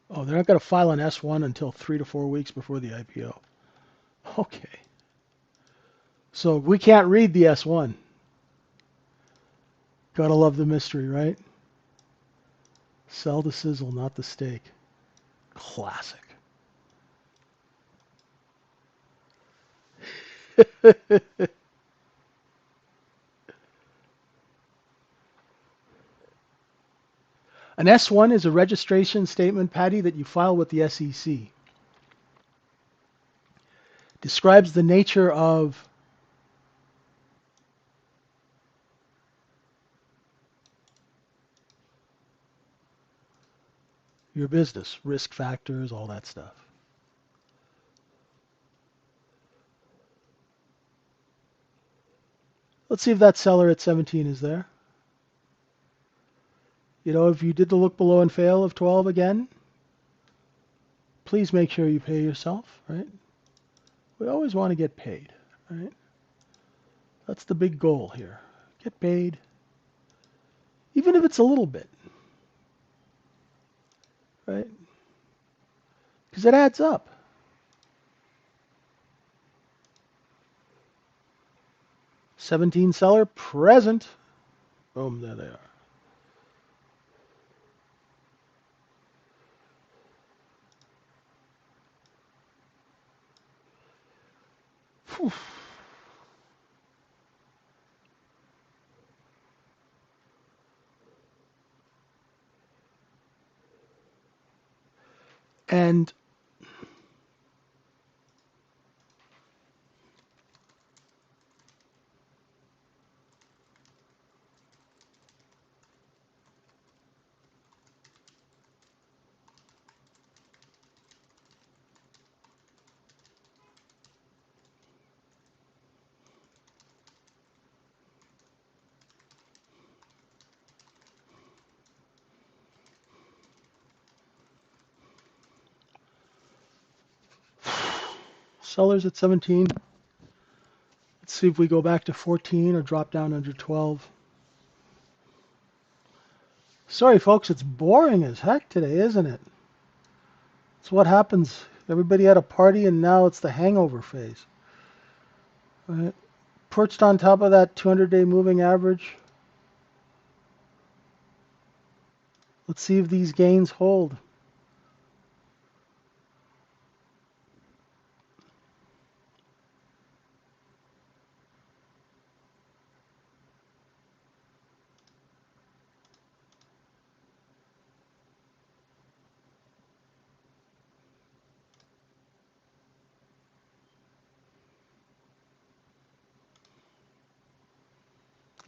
Oh, they're not going to file an S1 until 3 to 4 weeks before the IPO. Okay. So we can't read the S1. Gotta love the mystery, right? Sell the sizzle, not the steak. Classic. An S1 is a registration statement, Patty, that you file with the SEC. Describes the nature of your business, risk factors, all that stuff. Let's see if that seller at 17 is there. If you did the look below and fail of 12 again, please make sure you pay yourself, right? We always want to get paid, right? That's the big goal here. Get paid, even if it's a little bit, right? Because it adds up. 17 seller present. Boom, there they are. Whew. And Sellers at 17. Let's see if we go back to 14 or drop down under 12. Sorry, folks, it's boring as heck today, isn't it? It's what happens. Everybody had a party, and now it's the hangover phase. Right? Perched on top of that 200-day moving average. Let's see if these gains hold.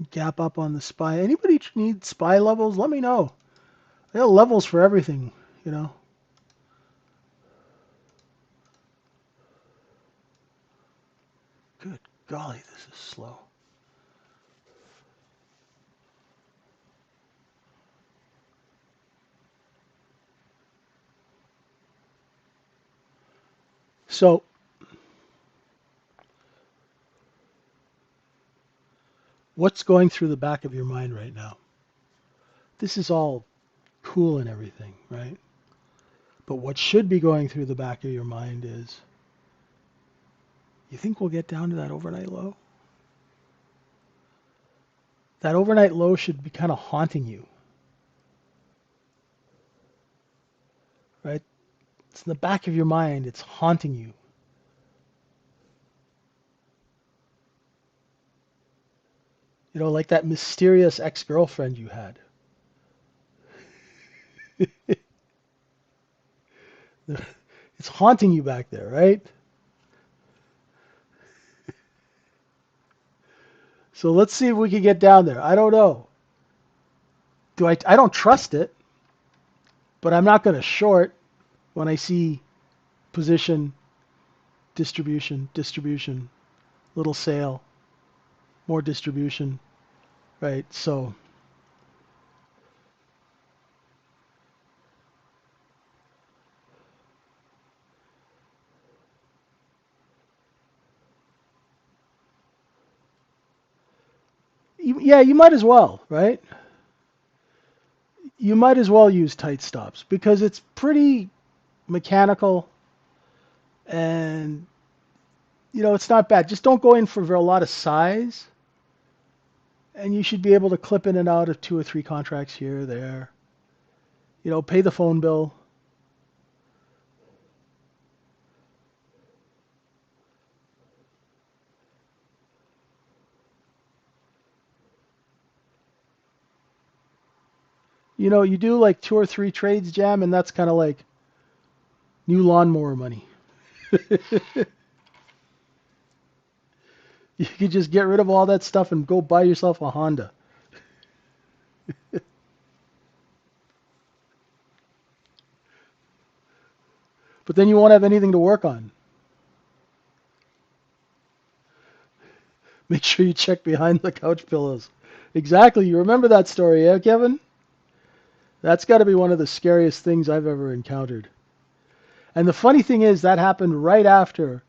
Gap up on the SPY. Anybody need SPY levels? Let me know. There are levels for everything, you know. Good golly, this is slow. So, what's going through the back of your mind right now? This is all cool and everything, right? But what should be going through the back of your mind is, you think we'll get down to that overnight low? That overnight low should be kind of haunting you, right? It's in the back of your mind. It's haunting you. You know, like that mysterious ex-girlfriend you had. It's haunting you back there, right? So let's see if we can get down there. I don't know. I don't trust it, but I'm not going to short when I see position, distribution, distribution, little sale, more distribution, right? So yeah, you might as well, right? You might as well use tight stops because it's pretty mechanical and you know, it's not bad. Just don't go in for a lot of size and you should be able to clip in and out of 2 or 3 contracts here or there. You know, pay the phone bill. You know, you do like 2 or 3 trades, Jam, and that's kind of like new lawnmower money. You could just get rid of all that stuff and go buy yourself a Honda. But then you won't have anything to work on. Make sure you check behind the couch pillows. Exactly. You remember that story, yeah, Kevin? That's got to be one of the scariest things I've ever encountered. And the funny thing is, that happened right after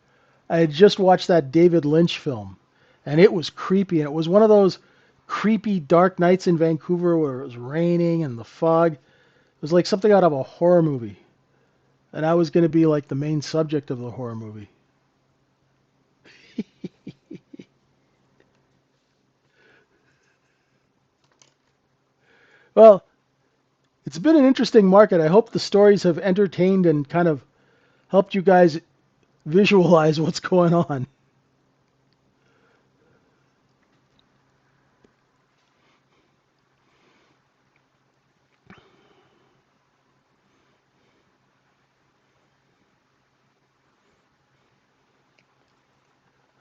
I had just watched that David Lynch film. And it was creepy. And it was one of those creepy dark nights in Vancouver where it was raining and the fog. It was like something out of a horror movie. And I was going to be like the main subject of the horror movie. Well, it's been an interesting market. I hope the stories have entertained and kind of helped you guys visualize what's going on.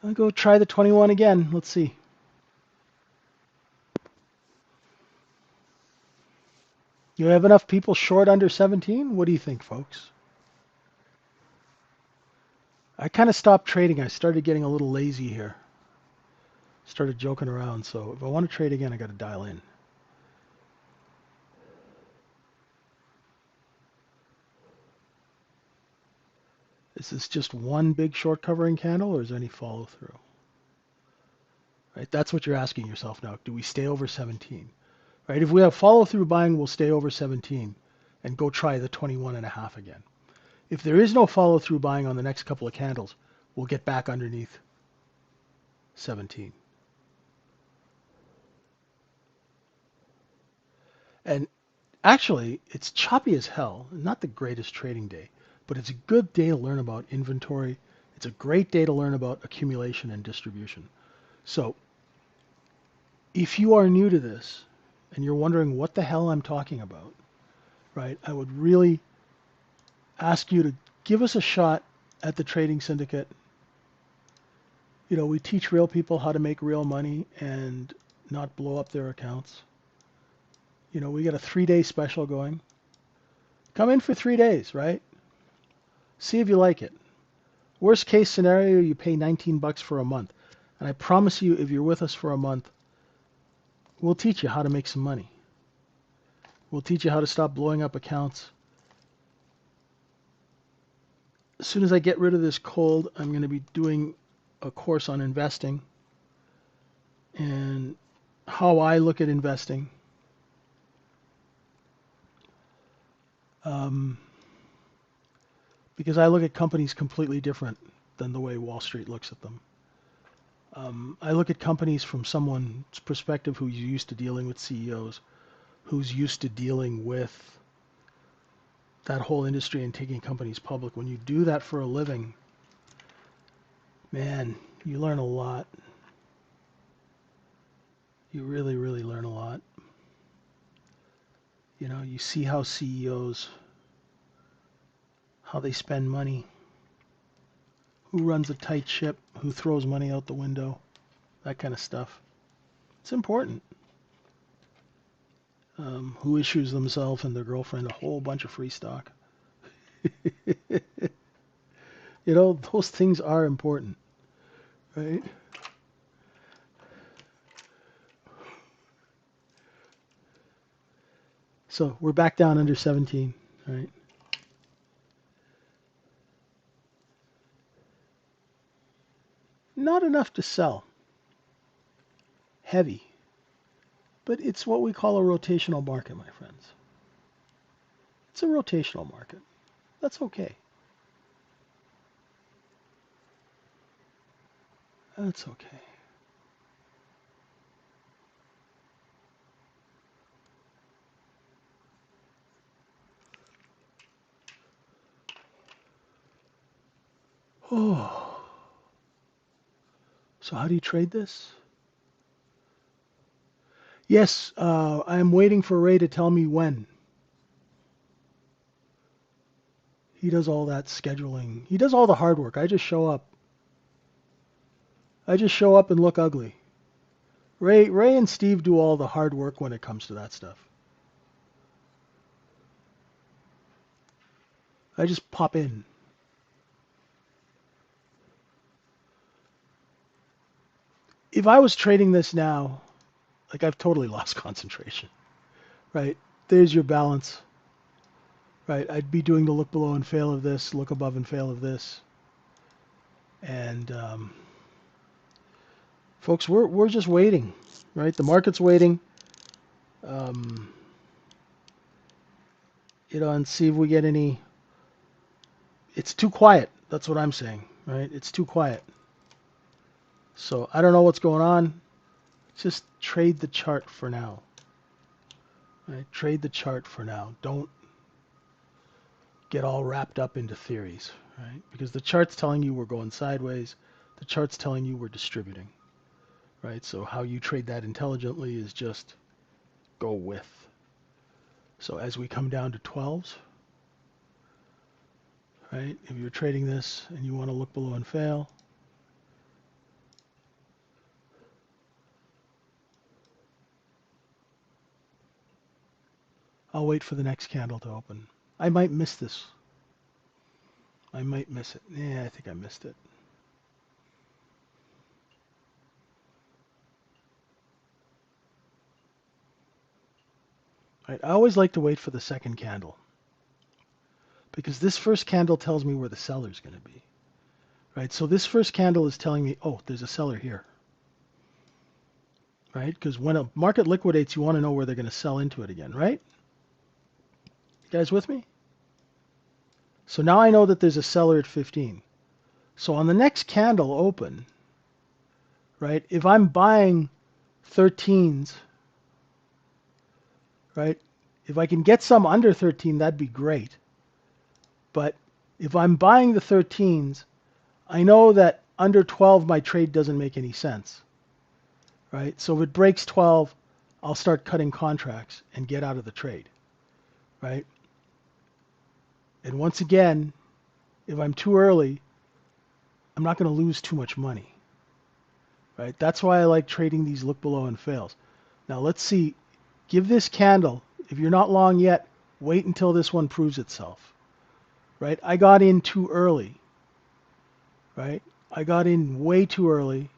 I'll go try the 21 again. Let's see. You have enough people short under 17? What do you think, folks? I kind of stopped trading. I started getting a little lazy here. Started joking around. So if I want to trade again, I got to dial in. Is this just one big short covering candle, or is there any follow through? Right? That's what you're asking yourself now. Do we stay over 17? Right? If we have follow through buying, we'll stay over 17 and go try the 21.5 again. If there is no follow through buying on the next couple of candles, we'll get back underneath 17. And actually, it's choppy as hell. Not the greatest trading day, but it's a good day to learn about inventory. It's a great day to learn about accumulation and distribution. So if you are new to this and you're wondering what the hell I'm talking about, right, I would really ask you to give us a shot at the Trading Syndicate. You know, we teach real people how to make real money and not blow up their accounts. You know, we got a 3-day special going. Come in for 3 days, right? See if you like it. Worst case scenario, you pay 19 bucks for a month. And I promise you, if you're with us for a month, we'll teach you how to make some money. We'll teach you how to stop blowing up accounts. As soon as I get rid of this cold, I'm going to be doing a course on investing and how I look at investing. Because I look at companies completely different than the way Wall Street looks at them. I look at companies from someone's perspective who's used to dealing with CEOs, who's used to dealing with that whole industry and taking companies public. When you do that for a living, man, you learn a lot. You really, really learn a lot. You know, you see how CEOs, how they spend money, who runs a tight ship, who throws money out the window, that kind of stuff. It's important. Who issues themselves and their girlfriend a whole bunch of free stock. You know, those things are important, right? So we're back down under 17, right? Not enough to sell. Heavy. But it's what we call a rotational market, my friends. It's a rotational market. That's okay. That's okay. Oh. So how do you trade this? Yes, I'm waiting for Ray to tell me when. He does all that scheduling. He does all the hard work. I just show up. I just show up and look ugly. Ray and Steve do all the hard work when it comes to that stuff. I just pop in. If I was trading this now, like I've totally lost concentration, right? There's your balance, right? I'd be doing the look below and fail of this, look above and fail of this. And folks, we're just waiting, right? The market's waiting. You know, and see if we get any. It's too quiet. That's what I'm saying, right? It's too quiet. So I don't know what's going on. Just trade the chart for now. Right? Trade the chart for now. Don't get all wrapped up into theories, right? Because the chart's telling you we're going sideways. The chart's telling you we're distributing, right? So how you trade that intelligently is just go with. So as we come down to 12s, right? If you're trading this and you want to look below and fail, I'll wait for the next candle to open. I might miss this. I might miss it. Yeah, I think I missed it. Right, I always like to wait for the second candle. because this first candle tells me where the seller's going to be, right? So this first candle is telling me, oh, there's a seller here, right? Because when a market liquidates, you want to know where they're going to sell into it again, right? You guys with me? So now I know that there's a seller at 15. So on the next candle open, right, if I'm buying 13s, right, if I can get some under 13, that'd be great. But if I'm buying the 13s, I know that under 12, my trade doesn't make any sense, right? So if it breaks 12, I'll start cutting contracts and get out of the trade, right? And once again, if I'm too early, I'm not going to lose too much money, right? That's why I like trading these look below and fails. Now let's see, give this candle, if you're not long yet, wait until this one proves itself, right? I got in too early, right? I got in way too early,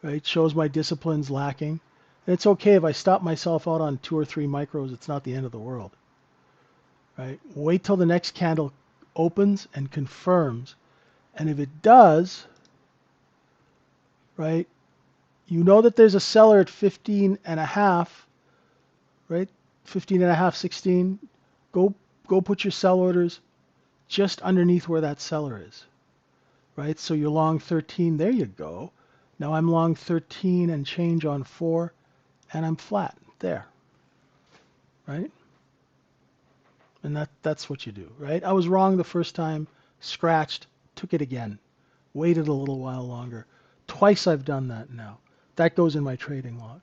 right? Shows my discipline's lacking. And it's okay if I stop myself out on 2 or 3 micros, it's not the end of the world, right? Wait till the next candle opens and confirms. And if it does, right, you know that there's a seller at 15 and a half, right? 15 and a half, 16. Go put your sell orders just underneath where that seller is, right? So you're long 13. There you go. Now I'm long 13 and change on 4, and I'm flat there, right? And that's what you do, right? I was wrong the first time, scratched, took it again, waited a little while longer. Twice I've done that now. That goes in my trading log.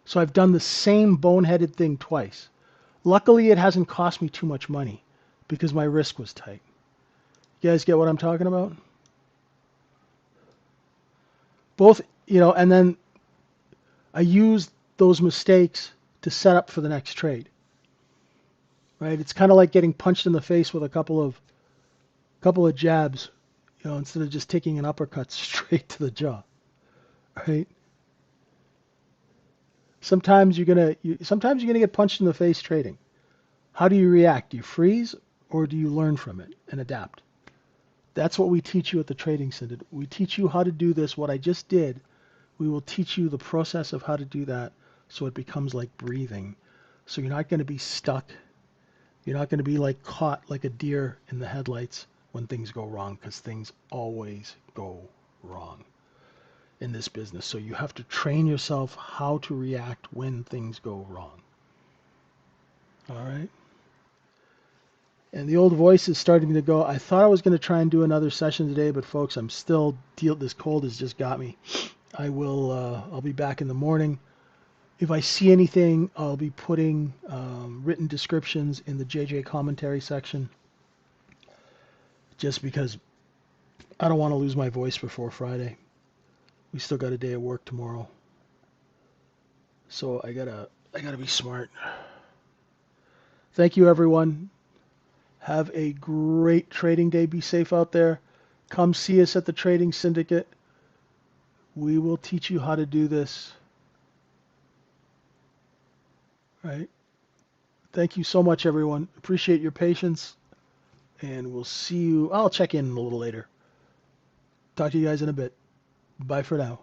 So I've done the same boneheaded thing twice. Luckily, it hasn't cost me too much money because my risk was tight. You guys get what I'm talking about? Both, and then I used those mistakes to set up for the next trade. Right? It's kind of like getting punched in the face with a couple of jabs, instead of just taking an uppercut straight to the jaw. Right? Sometimes you're gonna get punched in the face trading. How do you react? Do you freeze or do you learn from it and adapt? That's what we teach you at the Trading Syndicate. We teach you how to do this, what I just did. We will teach you the process of how to do that so it becomes like breathing. So you're not going to be stuck. You're not going to be like caught like a deer in the headlights when things go wrong, because things always go wrong in this business. So you have to train yourself how to react when things go wrong. All right? And the old voice is starting to go. I thought I was going to try and do another session today, but folks, I'm still this cold has just got me. I'll be back in the morning. If I see anything, I'll be putting written descriptions in the JJ commentary section, just because I don't want to lose my voice before Friday. We still got a day of work tomorrow, so I gotta be smart. Thank you, everyone. Have a great trading day. Be safe out there. Come see us at the Trading Syndicate. We will teach you how to do this. Right? Thank you so much, everyone. Appreciate your patience. And we'll see you. I'll check in a little later. Talk to you guys in a bit. Bye for now.